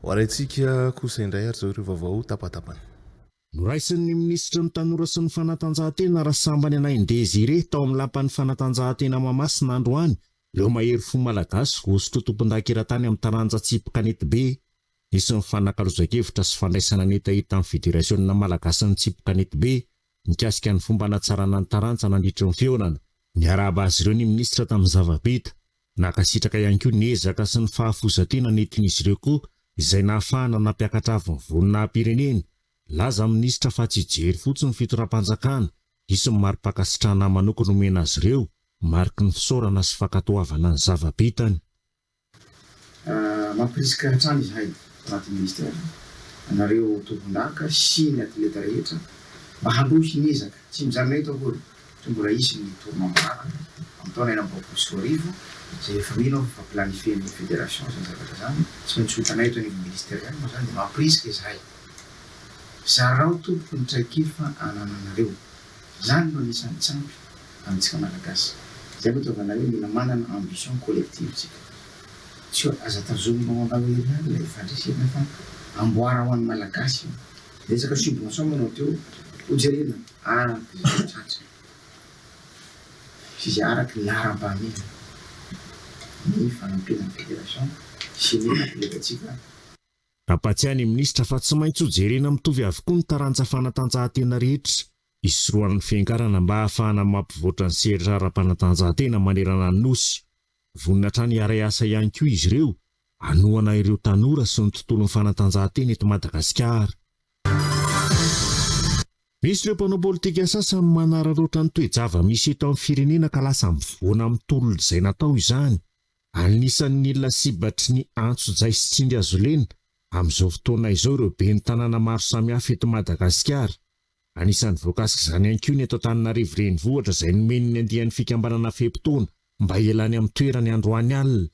Hoaraintsika kosa indray ary zao ireo vaovao tapatapana. Noraisin'ny ministra ny tanora sy ny fanatanjahantena Rasambany Anahindezire tao amin'ny lampan'ny fanatanjahantena Mahamasina androany ireo mahery fo malagasy gosotro tompon-dakiran-tany amin'ny taranja Tsipikanety be. Nisy ny fanakalozan-kevitra sy fandraisana neta hita amin'ny federasiona malagasy ny Tsipikanety be mikasika ny fomba hanatsarana ny taranja nandritra ny feonana. Niarahaba azy ireo ny ministra tamin'ny zava-bita nakasitraka ihany koa ny ezaka sy ny fahafozatena nentin'izy ireo koa izay nahafahana nampiakatra avy ny voninahim-pirenena. Laza ministra fa tsy jery fotsiny fitoram-panjakana isy ny mari-pakasitrahana manokana omena azy ireo mariky ny fisaorana sy fankatoavana ny zava-bitany. Mampirisika hatrany izahay anaty ministera anareo tompon-daka sy ny atleta rehetra mba handrohy ny ezaka tsy mizarina eto akory tsy mbola isy ny tournombaraka amin'ny taona 2024 izay efa mino famplanifen'ny fédération zany zavatra zany tsy maintsy hotanay eto anivon'ny ministera ihany moa zany dia mampirisika izahay zarao tompoko ny traikefa anananareo zany no anisan'ny tsampy amintsika malagasy. Zay no taovanareo mila manana ambition collective tsika tsy hoe aza tazominao andao herinary ilay fandresena fa amboara ho an'ny malagasy resaka subvention manao teo hojerena araky izay tratrika sy izay araky laharam-pahamehana ny fanampianan'ny fédération sy ny atletatsika. Nampatsiahy ny ministra fa tsy maintsy hojerena mitovy avokoa ny taranja fanatanjahantena rehetra isoroan'ny fiankarana mba ahafahana mampivoatra ny sery ara-panatanjahantena manerana ny nosy. Voninahitra iara asa ihany koa izy ireo anohana ireo tanora sy ny tontolon'ny fanatanjahantena eto Madagasikara. Misy ireo mpanao politika sasany manararoatra ny toe-java misy eto amin'ny firenena ka lasa mivoana amin'ny tolona izay natao izany. Anisan'ny olona sibatry ny antso jay sy tsindry azo lena amin'izao fotoana izao ireo ben'ny tanàna maro samihafa eto Madagasikara. Anisan'ny voakasika izany ihany koa ny eto Antananarivo renivohitra izay nomeny ny andihan'ny fikambanana fehim-potoana mba hialany amin'ny toerany androany alina.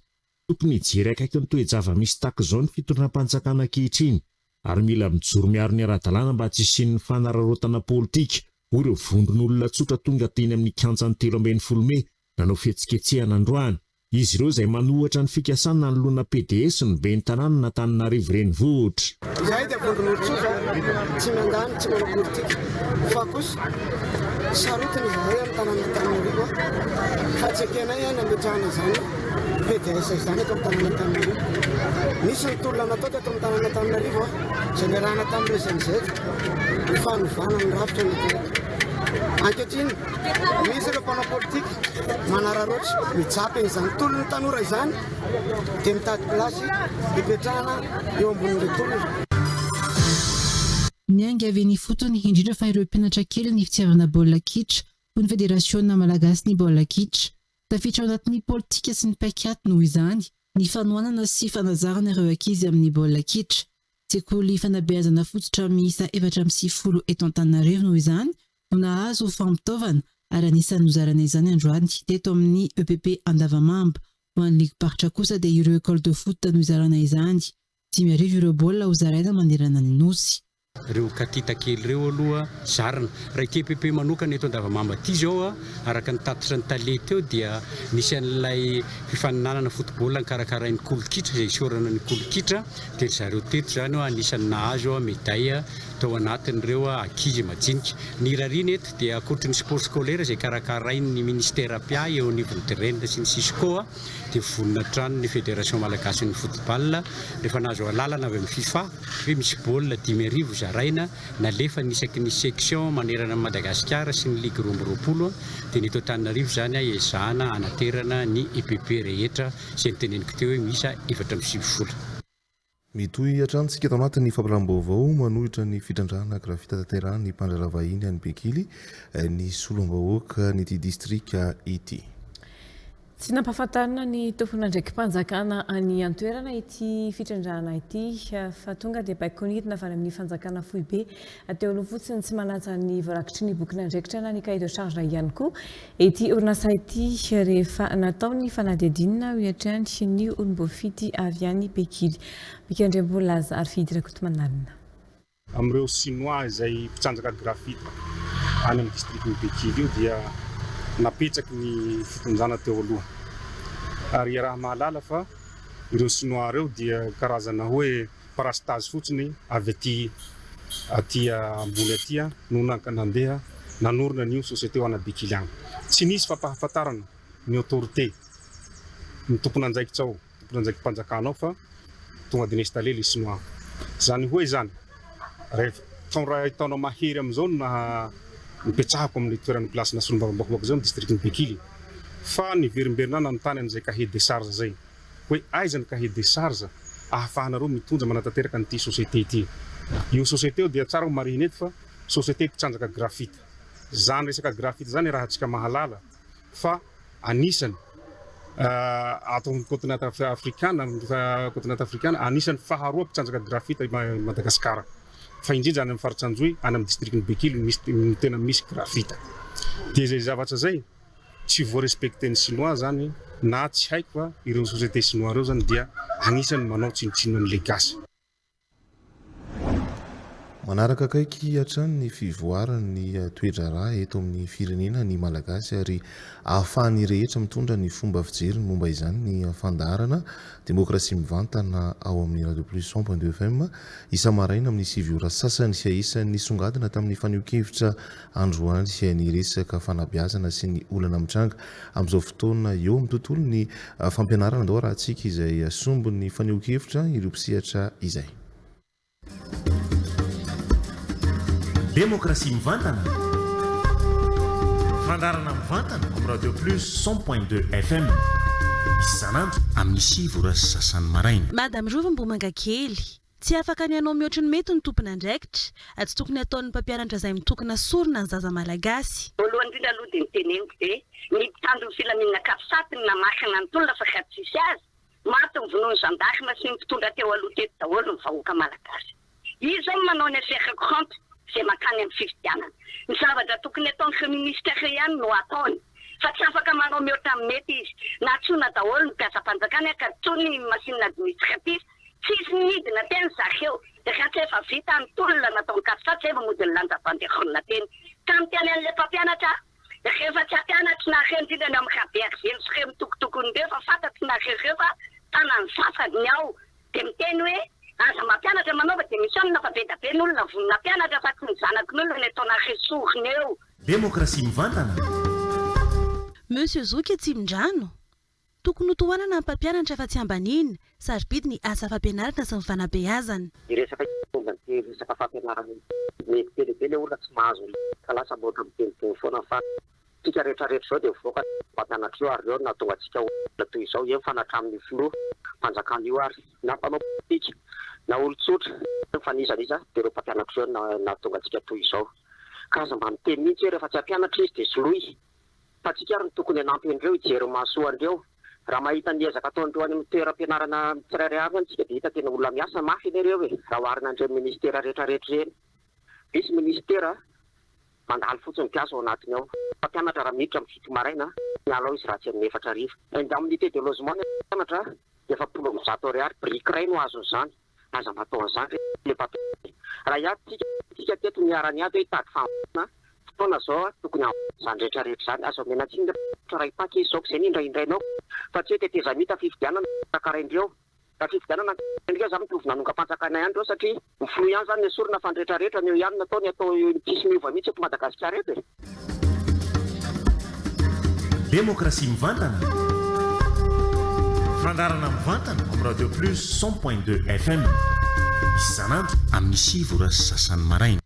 Tokony hijery akaiky ny toe-java misy tahaka izao ny fitondram-panjakana ankehitriny ary mila mijoro miaro ny ara-dalàna mba tsy hisian'ny fanararaotana politika hoy ireo vondron'olona tsotra tonga teny amin'ny kanjany 13 nanao fihetsiketsehana androany. Izy ireo izay manohatra ny fikasana ny lona PDS ny ben'ny tanàna n'Antananarivo renivohitra. Izahay dia vondron'olo tsotra tsy miangany tsy manao politika fa kosa sarotiny izahay amin'ny tanàna n'Antananarivo fa tsy ekenay nametrahana izany PDS izany eto amin'ny tanàna n'Antananarivo. Nisy ny tolona natao teto amin'ny tanàna n'Antananarivo izay niarahana tamin'ireo ZNZ ny fanovana ny rafitra ny tena. Ankehitriny misy ireo mpanao politika manararoatra mijapy izany tolony tanora izany dia mitady plasy hipetrahana eo ambonin'ireo tolona. Nianga avy ny fotony indrindra fa ireo mpianatra kely ny fitiavana baolina kitra ho ny federasiona malagasy ny baolina kitra. Tafiditra ao anatin'ny politika sy ny paikaty noho izany ny fanohanana sy fanazarana ireo ankizy amin'ny baolina kitra. Sekoly fanabeazana fototra miisa 450 eto Antananarivo noho izany no nahazo fampitaovana ary anisan'ny nozarana izany androany teto amin'ny EPP Andavamamba. Ho an'ny ligue paritra kosa dia ireo école de foot no izarana izany. 5,000 ireo baolina ho zaraina manerana ny nosy. Ireo katita kely ireo aloha zarana raha ity EPP manokana eto Andavamamba ity zao araka ny tatitra ny talety eo dia nisy an'ilay fifaninanana football karakarain'ny kolokitra izay isorana ny kolokitra dia zareo teto zany anisan'ny nahazo médaille tao anatin'ireo ankizy majinika. Ny rariny eto dia ankoatry ny sport scolaire izay karakarain'ny ministère PA eo anivon'ny Terenda sy ny Sisco dia vonona trano ny fédération malagasy ny football rehefa nahazo alalana avy amin'ny FIFA hoe misy baolina 10,000 zaraina nalefa nisaky ny section manerana Madagasikara sy ny ligue 2020 dia ny eto Antananarivo zany ezahana anaterana ny EPP rehetra izay niteneniko teo hoe misa 450. Mitohy atrantsika eto anatin'ny fampiram-baovao manohitra ny fitrandrana grafita tanterahany ny mpandrara vahiny any Bekily ny solombahoaka nyity distrika ity. Tsy nampahafantarina ny tompona ndraiky mpanjakana any an-toerana ity fitrandrana ity fa tonga dia baikonidina avy amin'ny fanjakana Foibe teo aloha fotsiny tsy manatsa ny voarakitry ny boky nandraikitra na ny cahier de charge ihany koa ity orinasa ity rehefa natao ny fanadihadinina hoatrany ny olom-boafity avy any Bekily. Bikandrem-bolaza ary fidirakoto manarina. Amin'ireo Sinois izay mpitsanjaka grafita any amin'ny distriktin'ny Bekily io dia napetsaky ny fitonjana teo aloha. Ary raha mahalala fa ireo Sinois ireo dia karazana hoe parastage fotsiny avy aty ambony aty no nandeha nanorina ny société ho ana Bekily agny. Tsy nisy fampahafantarana ny autorité ny tompon'anjaikitsao, tompon'anjaiky mpanjakana ao fa tonga dia installé les Sinois. Zany hoe zany rehefa raha hitanao mahery amin'izao na nipetrahako amin'ny toeran'ny place nasolombavam-bahoaka zao amin'ny distriktin'ny Bekily fa niverimberina ny tany amin'izay cahier de charge zay hoe aiza ny cahier de charge ahafahanareo mitondra manatanteraka n'ity société ity. Io société io dia tsara ho mariny eto fa société mpitsanjaka grafita. Zany resaka grafita zany raha antsika mahalala fa anisany ato amin'ny continent africain anisany faharoa mpitsanjaka grafita Madagasikara. Fa indrindra any amin'ny faritra Anjoy any amin'ny distriktin'ny Bekily tena misy grafita. Dia zay zavatra zay tsy voarespecté ny Sinois zany na tsy haiko fa ireo société Sinois ireo zany dia anisany manao tsinotsinoan'le gasy. Manaraka akaiky hatrany ny fivoaran'ny toedrara eto amin'ny firenena ny malagasy ary ahafahany rehetra mitondra ny fomba fijery momba izany ny fandaharana demokrasia mivantana ao amin'ny Radio Plus 100.2 FM isa-maraina amin'ny 7 ora sasany sy isan'ny songadina tamin'ny fanio-kevitra androany sy ny resaka fanabeazana sy ny olana mitranga amin'izao fotoana eo amin'ny tontolo ny fampianarana andao raha antsika izay sombon'ny fanio-kevitra ireo mpisehatra izay. Démocratie mivantana. Fandarana mivantana amin'ny Radio Plus 100.2 FM. Isanandro amin'ny 7 ora sy sasany maraina. Madame Rovim-Bomanga kely. Tsy afaka ny anao mihoatra ny mety ny tompona andraikitra. Tsy tokony ataon'ny mpampianatra izay mitokana sorona ny zaza malagasy. Voalohany indrindra aloha dia niteneniko dia ny mpitandro ny filaminana kapisatiny namakana ny tolona fa katsisy azy. Maty ny vonoany gendarme sy ny mpitondra teo aloha teto daholo ny vahoaka malagasy. Izy zany manao ny affaire courante izay makany amin'ny fifidianana. Ny zavatra tokony ataon'ny féministère ihany no ataony. Fa tsy afaka manao mihoatra amin'ny mety izy. Na tsona daholo ny mpiasa-panjakana ka tsony ny machine administrative. Tsisy midina tena zareo rehefa efa vita ny tolona natao mikasifatsy efa mody ny lanjam-pandehanana teny ka miteny an'le mpampianatra rehefa tsy hampianatra na rendrinany amin'ny rabeako zeny sy re mitokotokony reo fa fantatsy na rehefa tanany sasany ao dia miteny hoe aza mampianatra manaova dia misy amina fa be da be n'olona vonona mpianatra fa tsy ny zanakon'olona ny ataona resoriny eo. Demokrasia mivantana. Monsieur Zoky Tsimndrano, tokony hotohanana ny mpampianatra fa tsy ambaniny sarobidy ny asa fampianarana sy ny fanabeazana. Resaka fomba ny resaka fampianarana mety be lehibe le olona tsy mahazo ka lasa boatra miteniteny foana fa tsika rehetrarehetra zao dia voaka mpampianatra io ary eo na tonga antsika olona toy izao eny fanatramin'ny filoha mpanjakana io ary na mpanao politika na olon-tsotra mifanizaniza dia ireo mpampianatra eo na tonga antsika toy izao ka aza mba miteny mihitsy hoe rehefa tsy hampianatra izy dia soloy fa tsika ary ny tokony hanampy andreo hijery mahasoa andreo raha mahita ny ezaka ataondreo any amin'ny toeram-pianarana tsirairay avy tsika dia hita tena olona miasa mafy ireo e raha oharina andreo ministera rehetrarehetra reny misy ministera mandalo fotsiny piasa ao anatiny ao mpampianatra raha miditra amin'ny fito maraina miala ao izy raha tsy amin'ny 4 hariva indemnité de logement mpampianatra dia 100 ariary brique ray no azo izany aza matao an'izany le mpampianatra raha iaty tsika teto miarany ato hoe hitady fahaona fotoana zao tokony izany rehetrarehetra zany azo menatsiny raha hipaky izy zao ko izay ny indraindrainao fa tsy hoe tetezamita fifidianana takaraindreo raha fifidianana indreo zany mitovy nanonga-panjakana ihany reo satria miflo ihany zany ny asorina fa ny rehetrarehetra ny eo ihany natao ny atao tsisy miova mihitsy eto Madagasikara eto e. Demokrasia mivantana. Fandarana mivantana amin'ny Radio Plus 100.2 FM. Isanandro amin'ny sivy sy sasany maraina.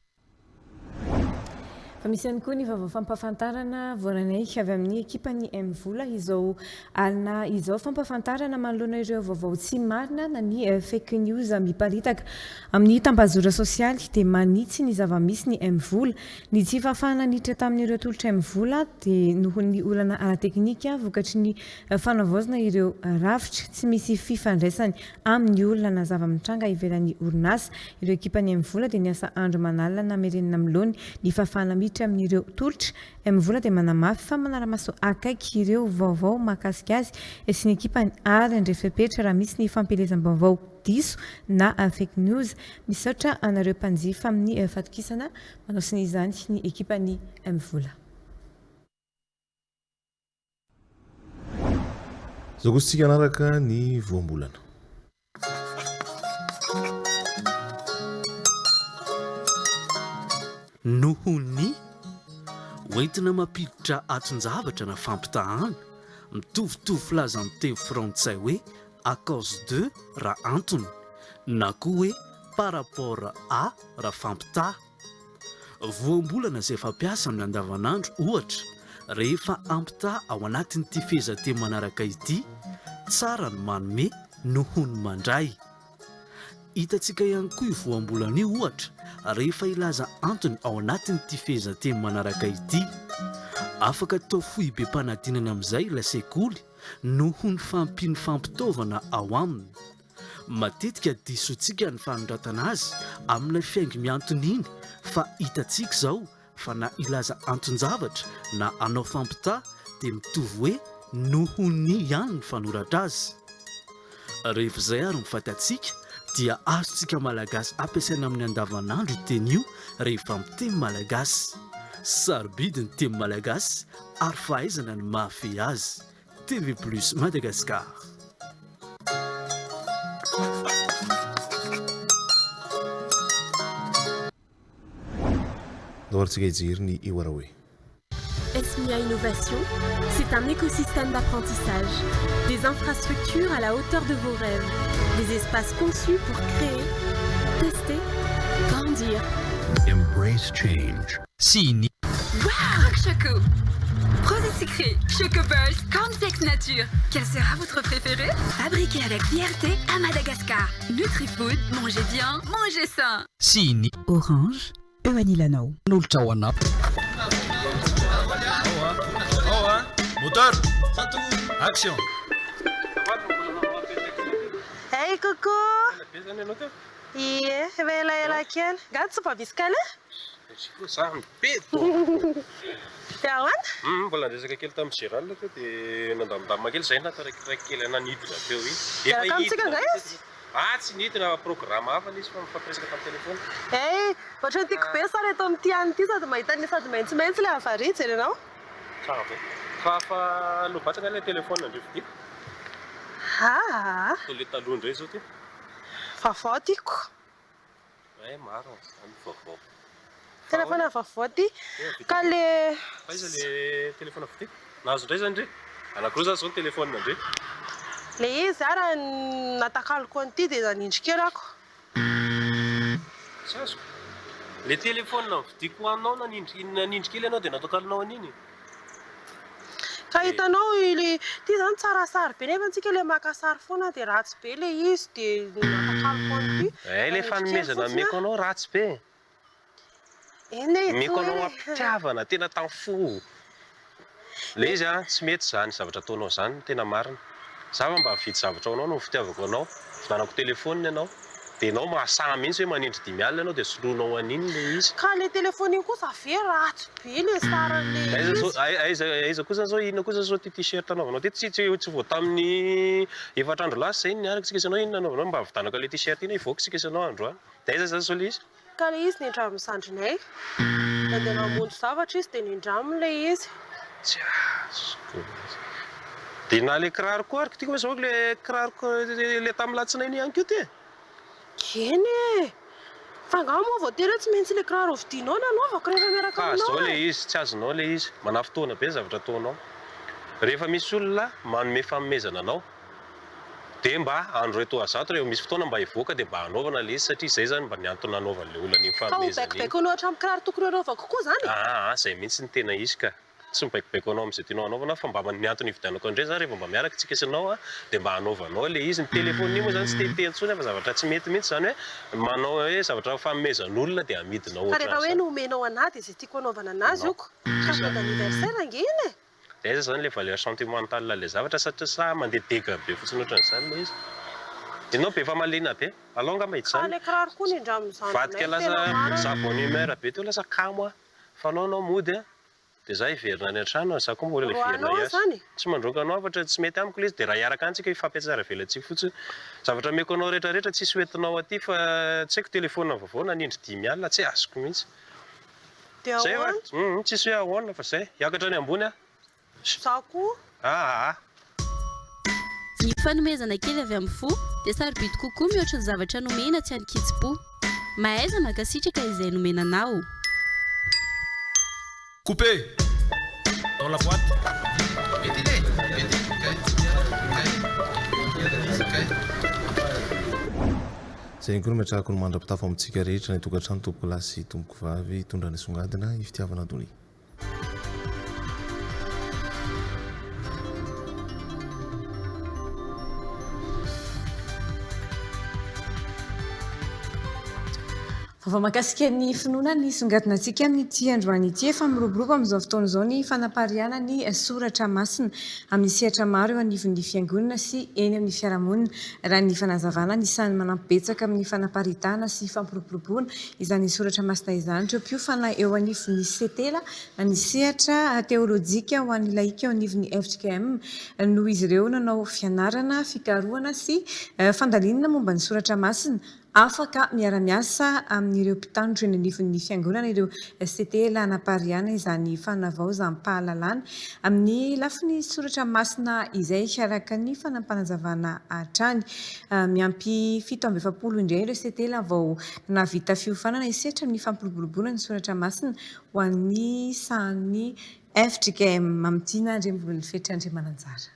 Fa misy ihany koa ny vaovao fampafantarana voaranay avy amin'ny ekipany M-Vola izao alina izao fampafantarana manoloana ireo vaovao tsy marina na ny fake news miparitaka amin'ny tambazora sosialy dia manitsy ny zava-misy ny M-Vola ny tsy fahafahana niditra tamin'ireo tolotra M-Vola dia noho ny olana ara-teknika vokatry ny fanavaozana ireo rafitra tsy misy fifandraisany amin'ny olona na zava-mitranga ivelan'ny orinasa ireo ekipany M-Vola dia niasa andro manalina namerenina milony ny fahafahana amin'ireo tolotra M-Vola dia manamafy fa manara-maso akaiky ireo vaovao mahakasika azy sy ny ekipany ary andrefepetra raha misy ny fampelezam-baovao diso na fake news misaotra anareo mpanjifa amin'ny fatokisana manao sy izany ny ekipany M-Vola. Zao kosa tsika anaraka ny voambolana. Nohony hoentina mampiditra aton-javatra na fampitahana mitovitovy filaza amin'ny teny frantsay hoe à cause de raha antony na koa hoe par rapport à raha fampitaha. Voambolana izay fampiasa amin'ny andavanandro ohatra rehefa ampitaha ao anatin'ity fehezanteny manaraka ity tsara ny manome nohony mandray. Hitantsika ihany koa io voambolana io ohatra rehefa ilaza antony ao anatin'ity fehezanteny manaraka ity afaka tao fohy be mpanadinana amin'izay ilay sekoly noho ny fampiny fampitaovana ao aminy. Matetika disotsika ny fanondratana azy amin'ilay fiaingy miantony iny fa hitantsika izao fa na ilaza anton-javatra na anao fampitaha dia mitovy hoe nohony ihany ny fanoratra azy. Rehefa izay ary mifantatsika dia azontsika malagasy ampiasaina amin'ny andavanandro teny io rehefa miteny malagasy. Sarobidy ny teny malagasy ary fahaizana ny mahafehy azy. TV Plus Madagascar. Daorantsika hijery ny Iwaraoe. SMIA Innovation, c'est un écosystème d'apprentissage, des infrastructures à la hauteur de vos rêves, des espaces conçus pour créer, tester, grandir. Embrace change. Sini. Wow, Choco! Projet secret, Choco Burst, cornflakes nature. Quel sera votre préféré? Fabriqué avec fierté à Madagascar. NutriFood, mangez bien, mangez sain. Sini. Orange, Ewanilano. Nultawana. Moteur, action. Hey Coco! Ie, ela kely. Gado tsy babisika ana? Zaho mipety. Ahoana? Mbola andresaka kely tamin'ny Gérald teo dia nandamindamina kely izay nataraikitraiky kely ananidina teo iny. Miaraka amintsika nga izy? tsy nihitina programa hafa nisy fa mifampiresaka tamin'ny telefona. Ohatrany tiako be sara eto amin'ity any ity sady mahita ny sady maitsomaitso ilay avaritsy ianao. Tsara be. Fa lobatsaka ilay telefona andreo fidiko. Le taloha indray zao ty. Vaovao tiako. Maro any vaovao. Telefona vaovao ty. Ka le aiza le telefona fidiko? Nahazo indray zany ndre. Anankiroa zany zao ny telefona ndre. le izy ara natakaloko an'ity dia nanindrikelako. Sazo. Le telefona vidiko anao nanindrikely anao dia natakalinao an'iny. Ka hitanao ty zany tsara sary be nefa antsika le maka sary foana dia ratsy be le izy dia natakaloko an'ity. Le fanomezana meko anao ratsy be. Meko anao ampitiavana tena tanfo. Le izy tsy mety zany zavatra ataonao zany tena marina. Zava mba vidy zavatra anao no fitiavako anao. Vidanako telefona ianao. Dia ianao mahasaha mihitsy hoe manindry 10 alina ianao dia soloinao an'iny le izy. Ka le telefona iny kosa ve ratsy be le saran'le izy. Aiza kosa zao inona kosa zao ty t-shirt anaovanao ty tsy vao tamin'ny 4 andro lasa zay niaraka tsika isanao inona anaovanao mba vidanako le t-shirt iny ivoaka tsika isanao andro. Dia aiza zany zao le izy. Ka le izy nindramo sandrinay. Dia namonjy zavatra izy dia nindramo le izy. Dia na le kiraro koa ariko tiako zao le kiraro le tamin'ny latsinainy ihany koa ty. Eny fa angao moa voatery tsy maintsy le kiraro vidinao nanaovako rehefa miaraka aminao. Zao le izy tsy azonao le izy. Manafotoana be zavatra ataonao. Rehefa misy olona manome fanomezana anao dia mba andro reto azato rehefa misy fotoana mba hivoaka dia mba hanaovana le izy satria izay zany mba niantona hanaovana le olona ny fanomezana. Ka baikobaikonao hatramin'ny kiraro tokony hanaovako koa zany. Zay mihitsy ny tena izy ka. Tsy mibaikobaiko anao amin'izay tianao hanaovana fa mba niantony hividanako indray zany rehefa mba miaraka tsika isanao dia mba hanaovanao le izy. Ny telefona iny moa zany tsy tetehitsony fa zavatra tsy mety mihitsy zany hoe manao hoe zavatra fanomezan'olona dia amidinao ohatrany. Ka rehefa hoe nomenao anahy dia izay tiako hanaovana anazy ioko. Cadeau d'anniversaire angeny e. Dia aiza zany le valeur sentimentale le zavatra satria sa mandeha dega be fotsiny ohatran'izany le izy. Ianao be fa malena be. Alonga mahitsy zany. Ka le kiraro koa nindramo zany. Vadika lasa savon humeur be teo lasa kamo fanao anao mody dia za hiverina any an-trano za koa mbola hiverina ihany. Tsy mandroaka anao afatra tsy mety amiko le izy dia raha hiaraka antsika ifampiatsara velantsika fotsiny. Zavatra meko anao rehetrarehetra tsisy hoentinao aty fa tsy haiko telefona vaovao nanindry 10 alina tsy azoko mihitsy. Zay hoa tsisy hoe ahoana fa zay hiakatra any ambony a. Za koa. Ny fanomezana kely avy amin'ny fo dia sarobidy kokoa mihoatra ny zavatra nomena tsy any kitsipo. Mahaiza makasitraka izay nomenanao. Coupé dans la boîte. Zay ihany koa no mahatrahako ny mandra-pitafo amintsika rehetra ny tokantrano tompoko lahy sy tompoko vavy tondra ny songadina ifitiavana dony. Fa makasika ny finoana ny songadina antsika amin'ity androany ity efa miroborobo amin'izao fotoana izao ny fanapariana ny soratra masina amin'ny sehatra maro eo anivon'ny fiangonana sy eny amin'ny fiarahamonina raha ny fanazavana ny isany manampibetsaka amin'ny fanaparitana sy fampiroboroboana izany soratra masina izany treopiofana eo anivon'ny setela ny sehatra teolojika ho an'ny laika eo anivon'ny FJKM noho izy ireo nanao fianarana fikarohana sy fandalinana momba ny soratra masina afaka miara-miasa amin'ireo mpitandro eny anivon'ny fiangonana ireo setela anapariana izany fanavaozam-pahalalana amin'ny lafiny soratra masina izay araka ny fanampanazavana hatrany miampy 7 indray ireo setela vao navita fiofanana isehatra amin'ny fampiroboroboana ny soratra masina ho an'ny sahan'ny FJKM amin'ity Andrembolin'ny Fetra Andriamananjara.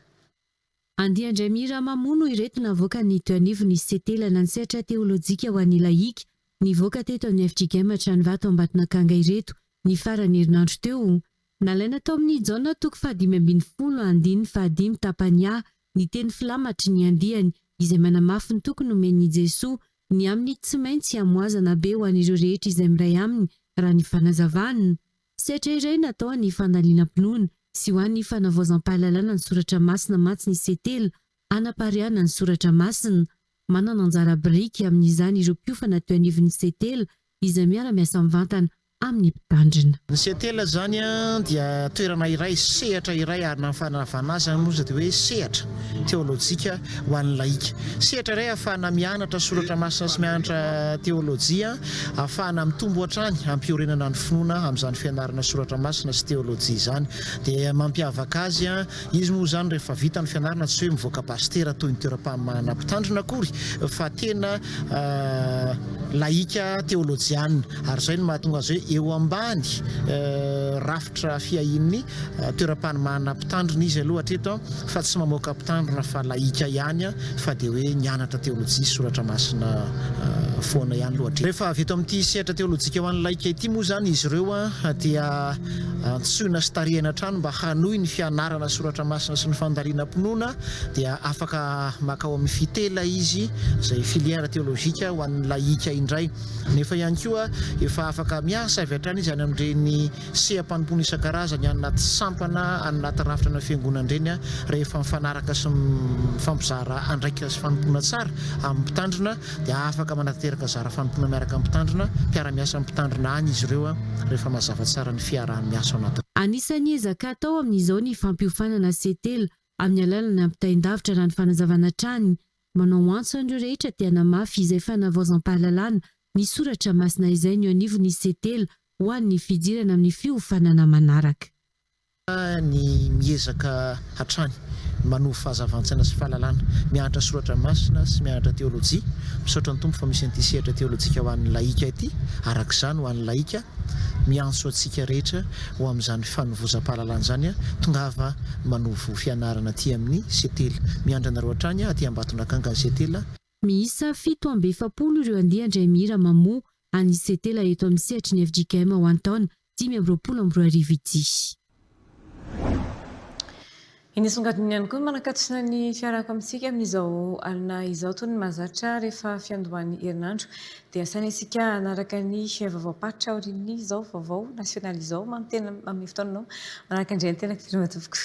Andiandramira mamono ireto navoaka ny teo anivon'ny setela nansehatra teolojika ho an'ny laika nivoaka teto amin'ny FJKM Tranovato Ambatonakanga ireto ny farany herinandro teo nalaina tao amin'ny jaona 5:15 tapania ny teny filamatry ny andihany izay manamafy ny tokony omen'i Jesoa ny amin'ny tsy maintsy amoazana be ho an'ireo rehetra izay miray aminy raha ny fanazavana sehatra iray natao ny fandaliana-pinoana sy ho an'ny fanavaozam-pahalalana ny soratra masina matsy ny setela anapariana ny soratra masina manana anjara biriky amin'izany ireo mpiofana teo anivon'ny setela izay miara-miasa mivantana amin'ny mpitandrina. Ny setela zany dia toerana iray sehatra iray ary nafanavana azy moa dia hoe sehatra teolojika ho an'ny laika. Sehatra iray ahafahana mianatra soratra masina sy mianatra teolojia, ahafahana mitombo hatrany hampiorenana ny finoana amin'izany fianarana soratra masina sy teolojia zany. Dia mampiavaka azy izy moa zany rehefa vita ny fianarana tsy hoe mivoaka pastera toy ny toeram-pahamanana mpitandrina akory fa tena laika teolojiana ary zay no mahatonga azy hoe eo ambany rafitra fiahin'ny toeram-pahamanana mpitandrina izy aloha hatreto fa tsy mamoaka mpitandrina fa laika ihany fa dia hoe nianatra teolojia soratra masina foana ihany loatra. Rehefa avy eto amin'ity sehatra teolojika ho an'ny laika ity moa zany izy ireo dia antsoina sy tarihana trano mba hanohy ny fianarana soratra masina sy ny fandariana mpinoana dia afaka makao amin'ny fitela izy izay filière teolojika ho an'ny laika indray. Nefa ihany koa efa afaka miasa avy hatrany izy any amin'ireny seha-mpanompoana isan-karazany any anaty sampana any anaty rafitra na fiangonana ireny rehefa mifanaraka sy mifampizara andraika sy fanompoana tsara amin'ny mpitandrina dia afaka manatanteraka zara fanompoana miaraka amin'ny mpitandrina, mpiara-miasa amin'ny mpitandrina any izy ireo rehefa mazava tsara ny fiarahany miasa ao anaty. Anisan'ny ezaka atao amin'izao ny fampiofanana setela amin'ny alalana ampitaindavitra raha ny fanazavana trany, manao antso an'ireo rehetra dia namafy izay fanavaozam-pahalalana ny soratra masina izay ny anivo ny setela ho an'ny fidirana amin'ny fiofanana manaraka. Ny miezaka hatrany manohy fahazavan-tsaina sy fahalalana, mianatra soratra masina sy mianatra teolojia, misaotra ny tompo fa misy an'ity sehatra teolojika ho an'ny laika ity, arak'izany ho an'ny laika miantso antsika rehetra ho amin'izany fanovozam-pahalalana zany tongava manovo fianarana aty amin'ny setela. Miandrana roa hatrany aty Ambatondrakanga ny setela. Miisa 740 ireo andihandray mihira mamoa any setela eto amin'ny sehatry ny FJKM ho antaona 520 ity. Inisongadiny ihany koa manakatsina ny fiarako amintsika amin'izao alina izao toy ny mahazatra rehefa fiandohan'ny herinandro dia saina isika anaraka ny vaovao-paritra aorian'ny izao vaovao nasionaly izao amin'ny fotoananao manaraka indray ny tena firima tompoko.